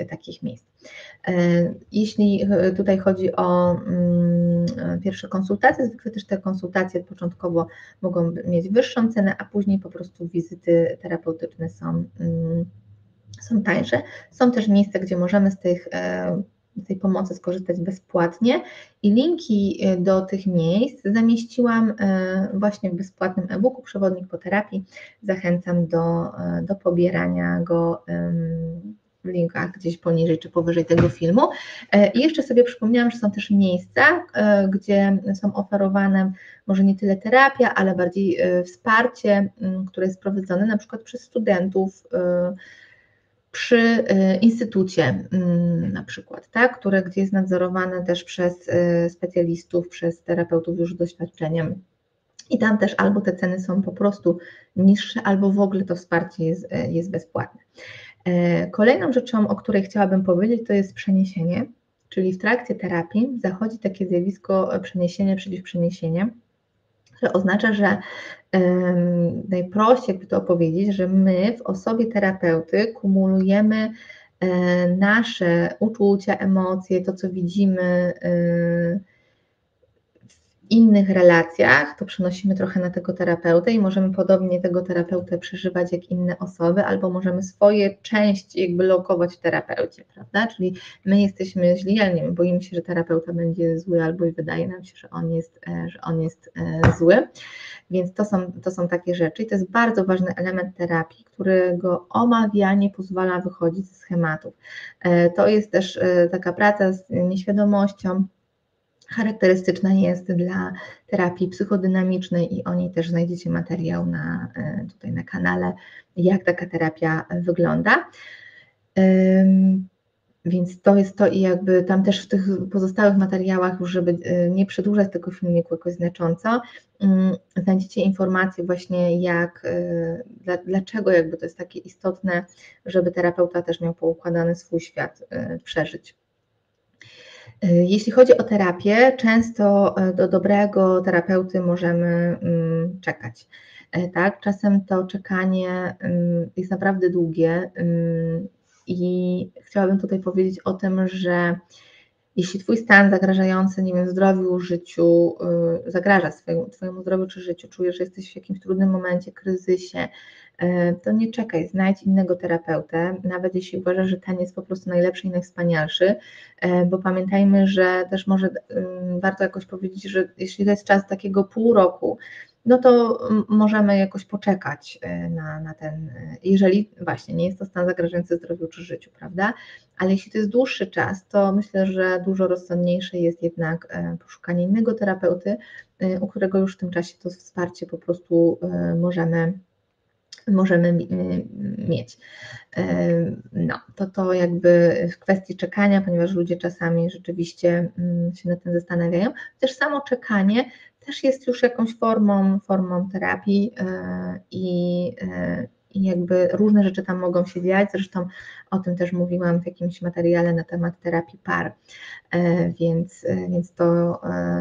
takich miejsc. Jeśli tutaj chodzi o pierwsze konsultacje, zwykle też te konsultacje początkowo mogą mieć wyższą cenę, a później po prostu wizyty terapeutyczne są tańsze. Są też miejsca, gdzie możemy z tej pomocy skorzystać bezpłatnie i linki do tych miejsc zamieściłam właśnie w bezpłatnym e-booku Przewodnik po terapii. Zachęcam do pobierania go w linkach gdzieś poniżej czy powyżej tego filmu. I jeszcze sobie przypomniałam, że są też miejsca, gdzie są oferowane może nie tyle terapia, ale bardziej wsparcie, które jest prowadzone na przykład przez studentów przy instytucie na przykład, tak, gdzie jest nadzorowane też przez specjalistów, przez terapeutów już z doświadczeniem. I tam też albo te ceny są po prostu niższe, albo w ogóle to wsparcie jest bezpłatne. Kolejną rzeczą, o której chciałabym powiedzieć, to jest przeniesienie, czyli w trakcie terapii zachodzi takie zjawisko przeniesienie przeciw przeniesienie, które oznacza, że najprościej jakby to opowiedzieć, że my w osobie terapeuty kumulujemy nasze uczucia, emocje, to co widzimy w innych relacjach, to przenosimy trochę na tego terapeutę i możemy podobnie tego terapeutę przeżywać jak inne osoby, albo możemy swoje części jakby lokować w terapeucie, prawda? Czyli my jesteśmy źli, ale nie wiem, boimy się, że terapeuta będzie zły, albo i wydaje nam się, że on jest zły. Więc to są takie rzeczy i to jest bardzo ważny element terapii, którego omawianie pozwala wychodzić ze schematów. To jest też taka praca z nieświadomością, charakterystyczna jest dla terapii psychodynamicznej i o niej też znajdziecie materiał tutaj na kanale, jak taka terapia wygląda. Więc to jest to i jakby tam też w tych pozostałych materiałach, już żeby nie przedłużać tego filmiku jakoś znacząco, znajdziecie informacje właśnie dlaczego jakby to jest takie istotne, żeby terapeuta też miał poukładany swój świat przeżyć. Jeśli chodzi o terapię, często do dobrego terapeuty możemy czekać. Tak? Czasem to czekanie jest naprawdę długie i chciałabym tutaj powiedzieć o tym, że jeśli Twój stan zagrażający, nie wiem, zdrowiu, życiu, zagraża Twojemu zdrowiu czy życiu, czujesz, że jesteś w jakimś trudnym momencie, kryzysie, to nie czekaj, znajdź innego terapeutę, nawet jeśli uważasz, że ten jest po prostu najlepszy i najwspanialszy, bo pamiętajmy, że też może warto jakoś powiedzieć, że jeśli to jest czas takiego pół roku, no to możemy jakoś poczekać na ten, jeżeli właśnie nie jest to stan zagrażający zdrowiu czy życiu, prawda? Ale jeśli to jest dłuższy czas, to myślę, że dużo rozsądniejsze jest jednak poszukanie innego terapeuty, u którego już w tym czasie to wsparcie po prostu możemy mieć. No, to jakby w kwestii czekania, ponieważ ludzie czasami rzeczywiście się nad tym zastanawiają. Też samo czekanie też jest już jakąś formą terapii i jakby różne rzeczy tam mogą się dziać, zresztą o tym też mówiłam w jakimś materiale na temat terapii par, więc to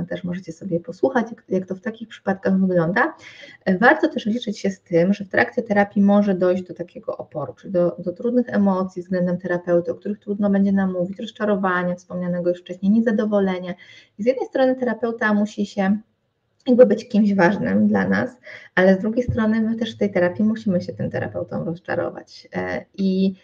też możecie sobie posłuchać, jak to w takich przypadkach wygląda. Warto też liczyć się z tym, że w trakcie terapii może dojść do takiego oporu, czyli do trudnych emocji względem terapeuty, o których trudno będzie nam mówić, rozczarowania, wspomnianego już wcześniej, niezadowolenia. I z jednej strony terapeuta musi się jakby być kimś ważnym dla nas, ale z drugiej strony my też w tej terapii musimy się tym terapeutą rozczarować. I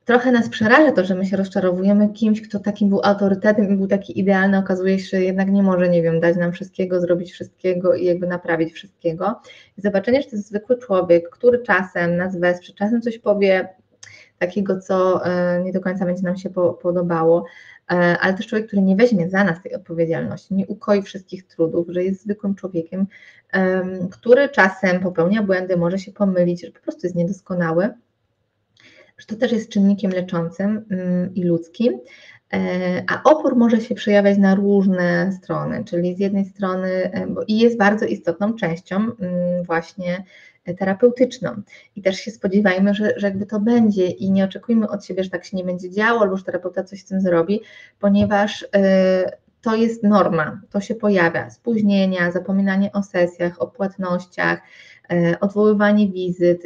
trochę nas przeraża to, że my się rozczarowujemy kimś, kto takim był autorytetem i był taki idealny, okazuje się, że jednak nie może, nie wiem, dać nam wszystkiego, zrobić wszystkiego i jakby naprawić wszystkiego. I zobaczenie, że to jest zwykły człowiek, który czasem nas wesprze, czasem coś powie takiego, co nie do końca będzie nam się podobało, ale też człowiek, który nie weźmie za nas tej odpowiedzialności, nie ukoi wszystkich trudów, że jest zwykłym człowiekiem, który czasem popełnia błędy, może się pomylić, że po prostu jest niedoskonały, że to też jest czynnikiem leczącym i ludzkim, a opór może się przejawiać na różne strony, czyli z jednej strony, i jest bardzo istotną częścią właśnie terapeutyczną i też się spodziewajmy, że jakby to będzie i nie oczekujmy od siebie, że tak się nie będzie działo albo że terapeuta coś z tym zrobi, ponieważ to jest norma, to się pojawia, spóźnienia, zapominanie o sesjach, o płatnościach, odwoływanie wizyt,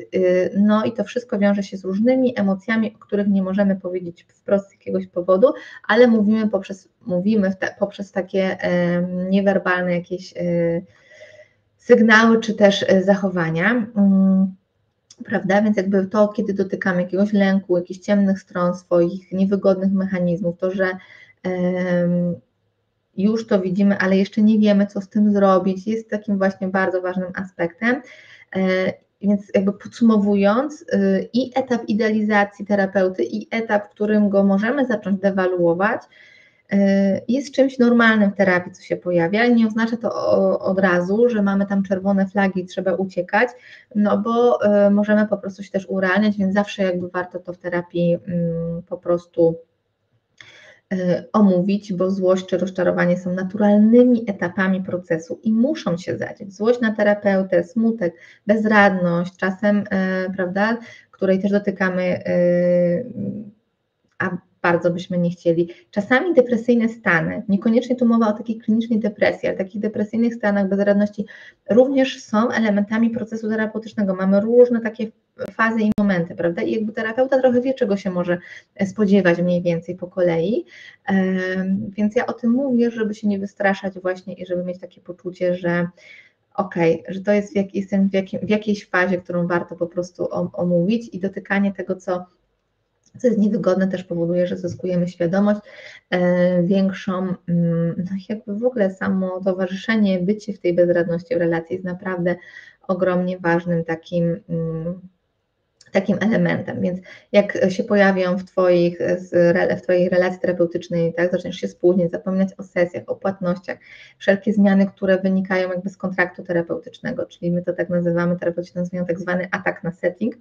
no i to wszystko wiąże się z różnymi emocjami, o których nie możemy powiedzieć wprost z jakiegoś powodu, ale mówimy poprzez takie niewerbalne jakieś sygnały czy też zachowania, prawda? Więc jakby to, kiedy dotykamy jakiegoś lęku, jakichś ciemnych stron swoich, niewygodnych mechanizmów, to, że już to widzimy, ale jeszcze nie wiemy, co z tym zrobić, jest takim właśnie bardzo ważnym aspektem. Więc jakby podsumowując, i etap idealizacji terapeuty, i etap, w którym go możemy zacząć dewaluować, jest czymś normalnym w terapii, co się pojawia. Nie oznacza to od razu, że mamy tam czerwone flagi i trzeba uciekać, no bo możemy po prostu się też urealniać, więc zawsze jakby warto to w terapii po prostu omówić, bo złość czy rozczarowanie są naturalnymi etapami procesu i muszą się zadzieć. Złość na terapeutę, smutek, bezradność, czasem, prawda, której też dotykamy, a bardzo byśmy nie chcieli. Czasami depresyjne stany, niekoniecznie tu mowa o takiej klinicznej depresji, ale takich depresyjnych stanach bezradności również są elementami procesu terapeutycznego. Mamy różne takie fazy i momenty, prawda? I jakby terapeuta trochę wie, czego się może spodziewać mniej więcej po kolei, więc ja o tym mówię, żeby się nie wystraszać właśnie i żeby mieć takie poczucie, że że to jest jestem w jakiejś fazie, którą warto po prostu omówić i dotykanie tego, co jest niewygodne, też powoduje, że zyskujemy świadomość większą, no jakby w ogóle samo towarzyszenie, bycie w tej bezradności w relacji jest naprawdę ogromnie ważnym takim takim elementem, więc jak się pojawią w Twojej relacji terapeutycznej, tak, zaczniesz się spóźniać, zapominać o sesjach, o płatnościach, wszelkie zmiany, które wynikają jakby z kontraktu terapeutycznego, czyli my to tak nazywamy, terapeuci nazywają tak zwany atak na setting,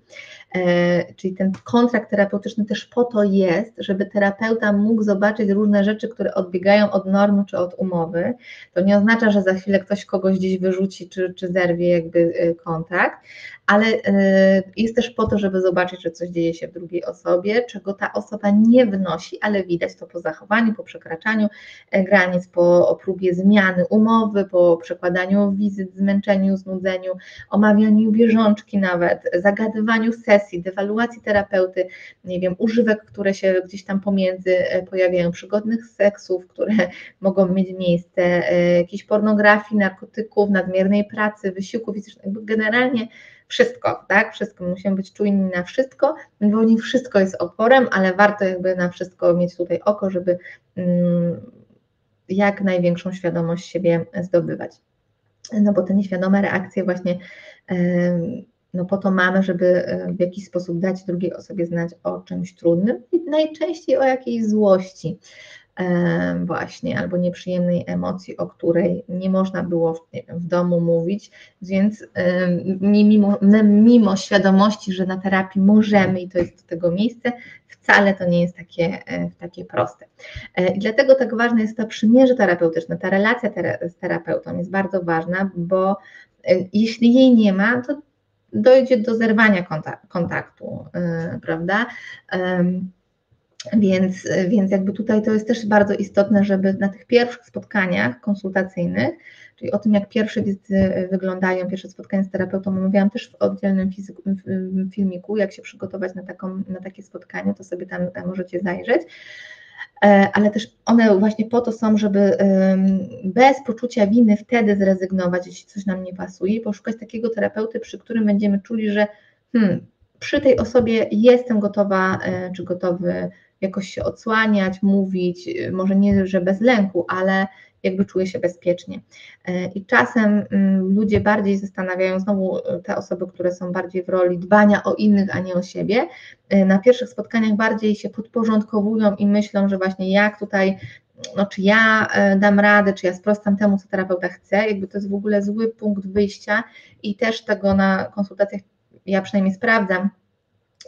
czyli ten kontrakt terapeutyczny też po to jest, żeby terapeuta mógł zobaczyć różne rzeczy, które odbiegają od normy czy od umowy. To nie oznacza, że za chwilę ktoś kogoś gdzieś wyrzuci czy zerwie jakby kontrakt, ale jest też po to, żeby zobaczyć, że coś dzieje się w drugiej osobie, czego ta osoba nie wnosi, ale widać to po zachowaniu, po przekraczaniu granic, po próbie zmiany umowy, po przekładaniu wizyt, zmęczeniu, znudzeniu, omawianiu bieżączki nawet, zagadywaniu sesji, dewaluacji terapeuty, nie wiem, używek, które się gdzieś tam pomiędzy pojawiają, przygodnych seksów, które mogą mieć miejsce, jakiejś pornografii, narkotyków, nadmiernej pracy, wysiłku fizycznego, generalnie wszystko, tak? Wszystko, musimy być czujni na wszystko, bo nie wszystko jest oporem, ale warto jakby na wszystko mieć tutaj oko, żeby jak największą świadomość siebie zdobywać. No bo te nieświadome reakcje właśnie, no po to mamy, żeby w jakiś sposób dać drugiej osobie znać o czymś trudnym i najczęściej o jakiejś złości właśnie, albo nieprzyjemnej emocji, o której nie można było w domu mówić, więc mimo świadomości, że na terapii możemy i to jest do tego miejsce, wcale to nie jest takie proste. I dlatego tak ważne jest to przymierze terapeutyczne, ta relacja z terapeutą jest bardzo ważna, bo jeśli jej nie ma, to dojdzie do zerwania kontaktu, prawda? Więc jakby tutaj to jest też bardzo istotne, żeby na tych pierwszych spotkaniach konsultacyjnych, czyli o tym, jak pierwsze wizyty wyglądają, pierwsze spotkania z terapeutą, omawiałam też w oddzielnym filmiku, jak się przygotować na takie spotkanie, to sobie tam możecie zajrzeć. Ale też one właśnie po to są, żeby bez poczucia winy wtedy zrezygnować, jeśli coś nam nie pasuje, i poszukać takiego terapeuty, przy którym będziemy czuli, że przy tej osobie jestem gotowa czy gotowy jakoś się odsłaniać, mówić, może nie, że bez lęku, ale jakby czuję się bezpiecznie. I czasem ludzie bardziej zastanawiają, znowu te osoby, które są bardziej w roli dbania o innych, a nie o siebie, na pierwszych spotkaniach bardziej się podporządkowują i myślą, że właśnie jak tutaj, no czy ja dam radę, czy ja sprostam temu, co terapeuta chce, jakby to jest w ogóle zły punkt wyjścia i też tego na konsultacjach ja przynajmniej sprawdzam,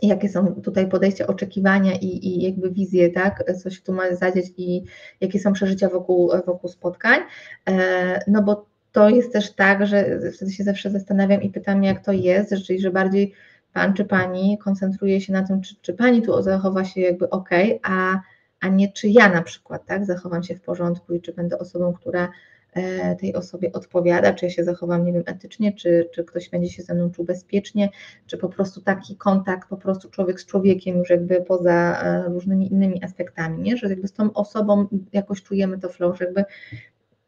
jakie są tutaj podejścia, oczekiwania i jakby wizje, tak, coś tu ma zadzieć i jakie są przeżycia wokół spotkań, no bo to jest też tak, że wtedy się zawsze zastanawiam i pytam, jak to jest, czyli że bardziej pan czy pani koncentruje się na tym, czy pani tu zachowa się jakby okej, a nie czy ja na przykład, tak, zachowam się w porządku i czy będę osobą, która tej osobie odpowiada, czy ja się zachowam, nie wiem, etycznie, czy ktoś będzie się ze mną czuł bezpiecznie, czy po prostu taki kontakt, po prostu człowiek z człowiekiem już jakby poza różnymi innymi aspektami, nie? Że jakby z tą osobą jakoś czujemy to flow, że jakby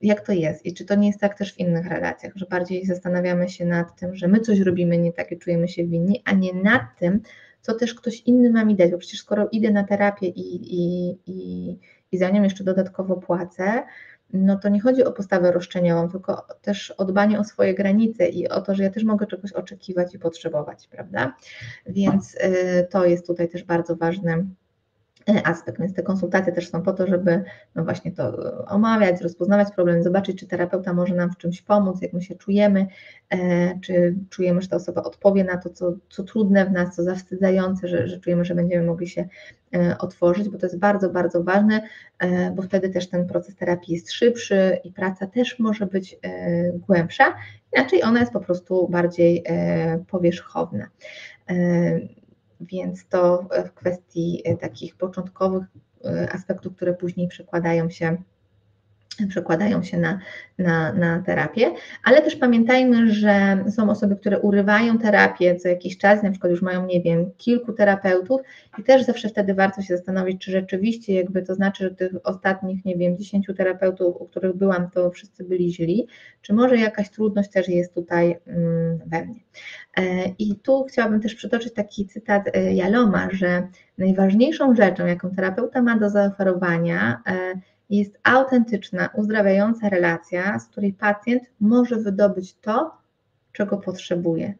jak to jest i czy to nie jest tak też w innych relacjach, że bardziej zastanawiamy się nad tym, że my coś robimy nie tak i czujemy się winni, a nie nad tym, co też ktoś inny ma mi dać, bo przecież skoro idę na terapię i za nią jeszcze dodatkowo płacę, no to nie chodzi o postawę roszczeniową, tylko też o dbanie o swoje granice i o to, że ja też mogę czegoś oczekiwać i potrzebować, prawda? Więc to jest tutaj też bardzo ważny aspekt, więc te konsultacje też są po to, żeby no właśnie to omawiać, rozpoznawać problem, zobaczyć, czy terapeuta może nam w czymś pomóc, jak my się czujemy, czy czujemy, że ta osoba odpowie na to, co trudne w nas, co zawstydzające, że czujemy, że będziemy mogli się otworzyć, bo to jest bardzo, bardzo ważne, bo wtedy też ten proces terapii jest szybszy i praca też może być głębsza, inaczej ona jest po prostu bardziej powierzchowna. Więc to w kwestii takich początkowych aspektów, które później przekładają się na terapię, ale też pamiętajmy, że są osoby, które urywają terapię co jakiś czas, na przykład już mają, nie wiem, kilku terapeutów i też zawsze wtedy warto się zastanowić, czy rzeczywiście jakby to znaczy, że tych ostatnich, nie wiem, 10 terapeutów, u których byłam, to wszyscy byli źli, czy może jakaś trudność też jest tutaj we mnie. I tu chciałabym też przytoczyć taki cytat Jaloma, że najważniejszą rzeczą, jaką terapeuta ma do zaoferowania, jest autentyczna, uzdrawiająca relacja, z której pacjent może wydobyć to, czego potrzebuje.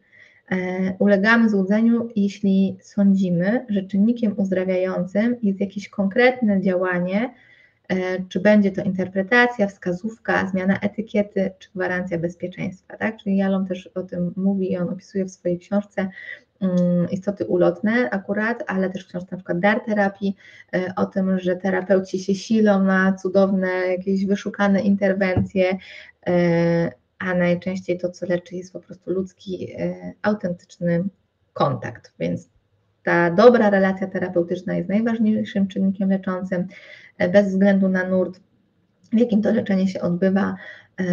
Ulegamy złudzeniu, jeśli sądzimy, że czynnikiem uzdrawiającym jest jakieś konkretne działanie, czy będzie to interpretacja, wskazówka, zmiana etykiety, czy gwarancja bezpieczeństwa. Tak? Czyli Yalom też o tym mówi i on opisuje w swojej książce istoty ulotne akurat, ale też w książce na przykład Dar terapii, o tym, że terapeuci się silą na cudowne, jakieś wyszukane interwencje, a najczęściej to, co leczy, jest po prostu ludzki, autentyczny kontakt, więc ta dobra relacja terapeutyczna jest najważniejszym czynnikiem leczącym, bez względu na nurt, w jakim to leczenie się odbywa.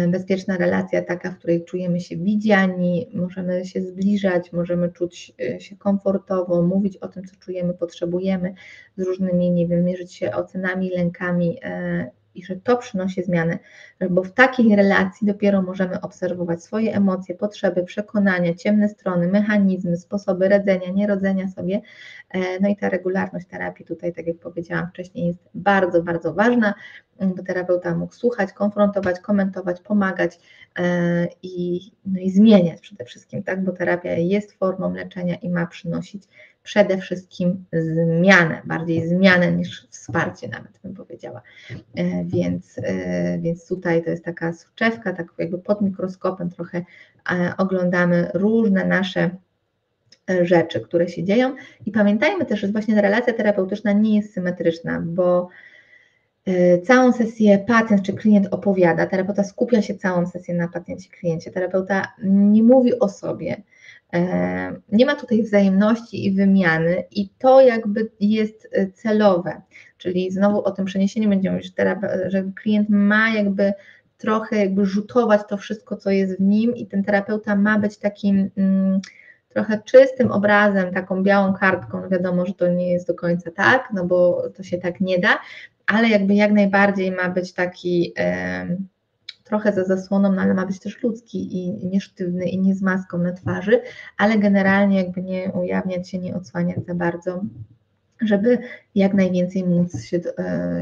Bezpieczna relacja, taka, w której czujemy się widziani, możemy się zbliżać, możemy czuć się komfortowo, mówić o tym, co czujemy, potrzebujemy, z różnymi, nie wiem, mierzyć się ocenami, lękami, i że to przynosi zmianę, bo w takiej relacji dopiero możemy obserwować swoje emocje, potrzeby, przekonania, ciemne strony, mechanizmy, sposoby radzenia, nierodzenia sobie. No i ta regularność terapii tutaj, tak jak powiedziałam wcześniej, jest bardzo, bardzo ważna, bo terapeuta mógł słuchać, konfrontować, komentować, pomagać no i zmieniać przede wszystkim, tak? Bo terapia jest formą leczenia i ma przynosić przede wszystkim zmianę, bardziej zmianę niż wsparcie nawet bym powiedziała. Więc tutaj to jest taka soczewka, tak jakby pod mikroskopem trochę oglądamy różne nasze rzeczy, które się dzieją i pamiętajmy też, że właśnie ta relacja terapeutyczna nie jest symetryczna, bo całą sesję pacjent czy klient opowiada, terapeuta skupia się całą sesję na pacjencie, kliencie, terapeuta nie mówi o sobie, nie ma tutaj wzajemności i wymiany i to jakby jest celowe, czyli znowu o tym przeniesieniu będziemy mówić, że klient ma jakby trochę jakby rzutować to wszystko, co jest w nim i ten terapeuta ma być takim trochę czystym obrazem, taką białą kartką, no wiadomo, że to nie jest do końca tak, no bo to się tak nie da, ale jakby jak najbardziej ma być taki trochę za zasłoną, no ale ma być też ludzki i nie sztywny i nie z maską na twarzy, ale generalnie jakby nie ujawniać się, nie odsłaniać za bardzo, żeby jak najwięcej móc się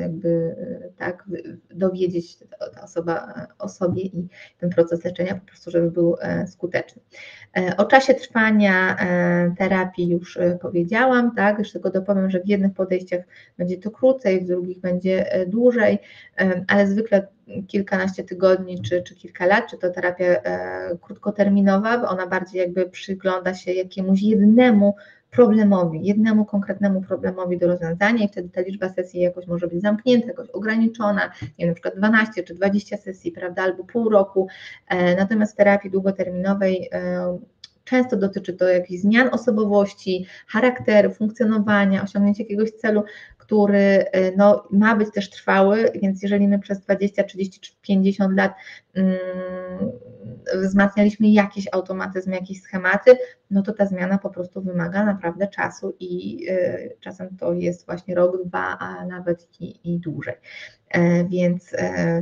jakby tak dowiedzieć ta osoba o sobie i ten proces leczenia po prostu, żeby był skuteczny. O czasie trwania terapii już powiedziałam, tak, jeszcze tylko dopowiem, że w jednych podejściach będzie to krócej, w drugich będzie dłużej, ale zwykle kilkanaście tygodni czy kilka lat, czy to terapia krótkoterminowa, bo ona bardziej jakby przygląda się jakiemuś jednemu konkretnemu problemowi do rozwiązania i wtedy ta liczba sesji jakoś może być zamknięta, jakoś ograniczona, nie wiem, na przykład 12 czy 20 sesji, prawda, albo pół roku, natomiast w terapii długoterminowej często dotyczy to jakichś zmian osobowości, charakteru, funkcjonowania, osiągnięcia jakiegoś celu, który no, ma być też trwały, więc jeżeli my przez 20, 30 czy 50 lat wzmacnialiśmy jakiś automatyzm, jakieś schematy, no to ta zmiana po prostu wymaga naprawdę czasu i czasem to jest właśnie rok, dwa, a nawet i dłużej.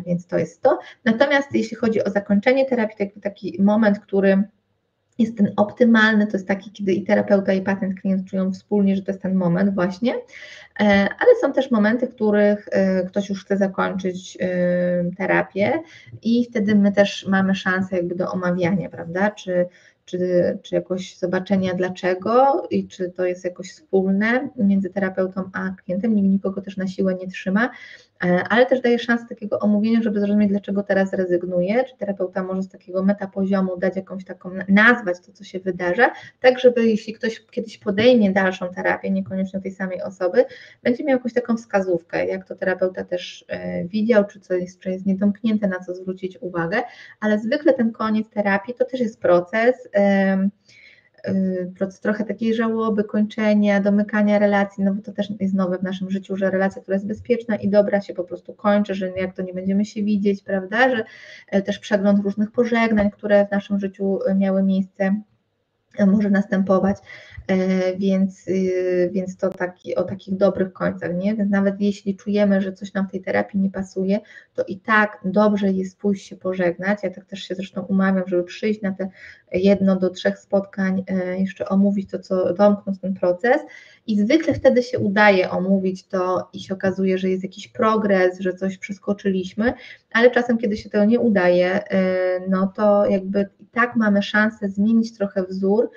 Więc to jest to. Natomiast jeśli chodzi o zakończenie terapii, to jakby taki moment, który jest ten optymalny, to jest taki, kiedy i terapeuta, i pacjent, klient czują wspólnie, że to jest ten moment właśnie, ale są też momenty, w których ktoś już chce zakończyć terapię i wtedy my też mamy szansę jakby do omawiania, prawda, czy jakoś zobaczenia dlaczego i czy to jest jakoś wspólne między terapeutą a klientem, nikt nikogo też na siłę nie trzyma, ale też daje szansę takiego omówienia, żeby zrozumieć, dlaczego teraz rezygnuje, czy terapeuta może z takiego metapoziomu dać jakąś taką, nazwać to, co się wydarza, tak żeby jeśli ktoś kiedyś podejmie dalszą terapię, niekoniecznie tej samej osoby, będzie miał jakąś taką wskazówkę, jak to terapeuta też widział, czy jest niedomknięte, na co zwrócić uwagę, ale zwykle ten koniec terapii to też jest proces trochę takiej żałoby, kończenia, domykania relacji, no bo to też jest nowe w naszym życiu, że relacja, która jest bezpieczna i dobra, się po prostu kończy, że jak to nie będziemy się widzieć, prawda, że też przegląd różnych pożegnań, które w naszym życiu miały miejsce, może następować, więc to o takich dobrych końcach, nie? Więc nawet jeśli czujemy, że coś nam w tej terapii nie pasuje, to i tak dobrze jest pójść się pożegnać. Ja tak też się zresztą umawiam, żeby przyjść na te 1 do 3 spotkań, jeszcze omówić to, co domknąć ten proces i zwykle wtedy się udaje omówić to i się okazuje, że jest jakiś progres, że coś przeskoczyliśmy, ale czasem, kiedy się to nie udaje, no to jakby i tak mamy szansę zmienić trochę wzór,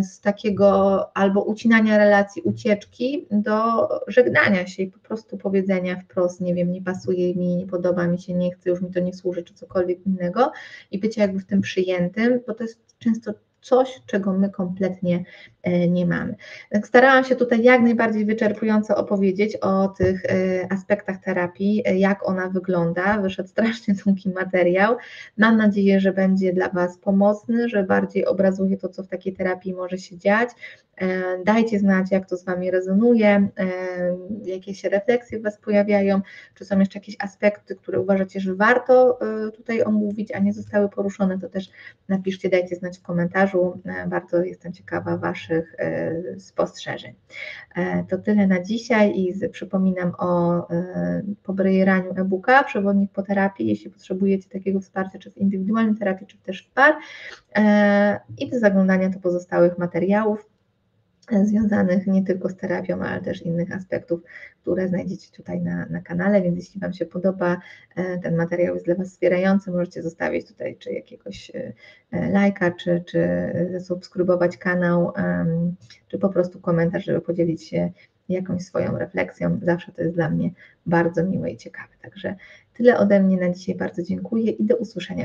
z takiego albo ucinania relacji, ucieczki do żegnania się i po prostu powiedzenia wprost, nie wiem, nie pasuje mi, nie podoba mi się, nie chcę, już mi to nie służy, czy cokolwiek innego i bycie jakby w tym przyjętym, bo to jest często coś, czego my kompletnie nie mamy. Tak starałam się tutaj jak najbardziej wyczerpująco opowiedzieć o tych aspektach terapii, jak ona wygląda. Wyszedł strasznie długi materiał. Mam nadzieję, że będzie dla Was pomocny, że bardziej obrazuje to, co w takiej terapii może się dziać. Dajcie znać, jak to z Wami rezonuje, jakie się refleksje w Was pojawiają, czy są jeszcze jakieś aspekty, które uważacie, że warto tutaj omówić, a nie zostały poruszone, to też napiszcie, dajcie znać w komentarzu. Bardzo jestem ciekawa Waszych spostrzeżeń. To tyle na dzisiaj i przypominam o pobieraniu e-booka Przewodnik po terapii, jeśli potrzebujecie takiego wsparcia, czy w indywidualnej terapii, czy też w par, i do zaglądania do pozostałych materiałów związanych nie tylko z terapią, ale też innych aspektów, które znajdziecie tutaj na kanale, więc jeśli Wam się podoba, ten materiał jest dla Was wspierający, możecie zostawić tutaj czy jakiegoś lajka, czy zasubskrybować kanał, czy po prostu komentarz, żeby podzielić się jakąś swoją refleksją. Zawsze to jest dla mnie bardzo miłe i ciekawe. Także tyle ode mnie na dzisiaj, bardzo dziękuję i do usłyszenia.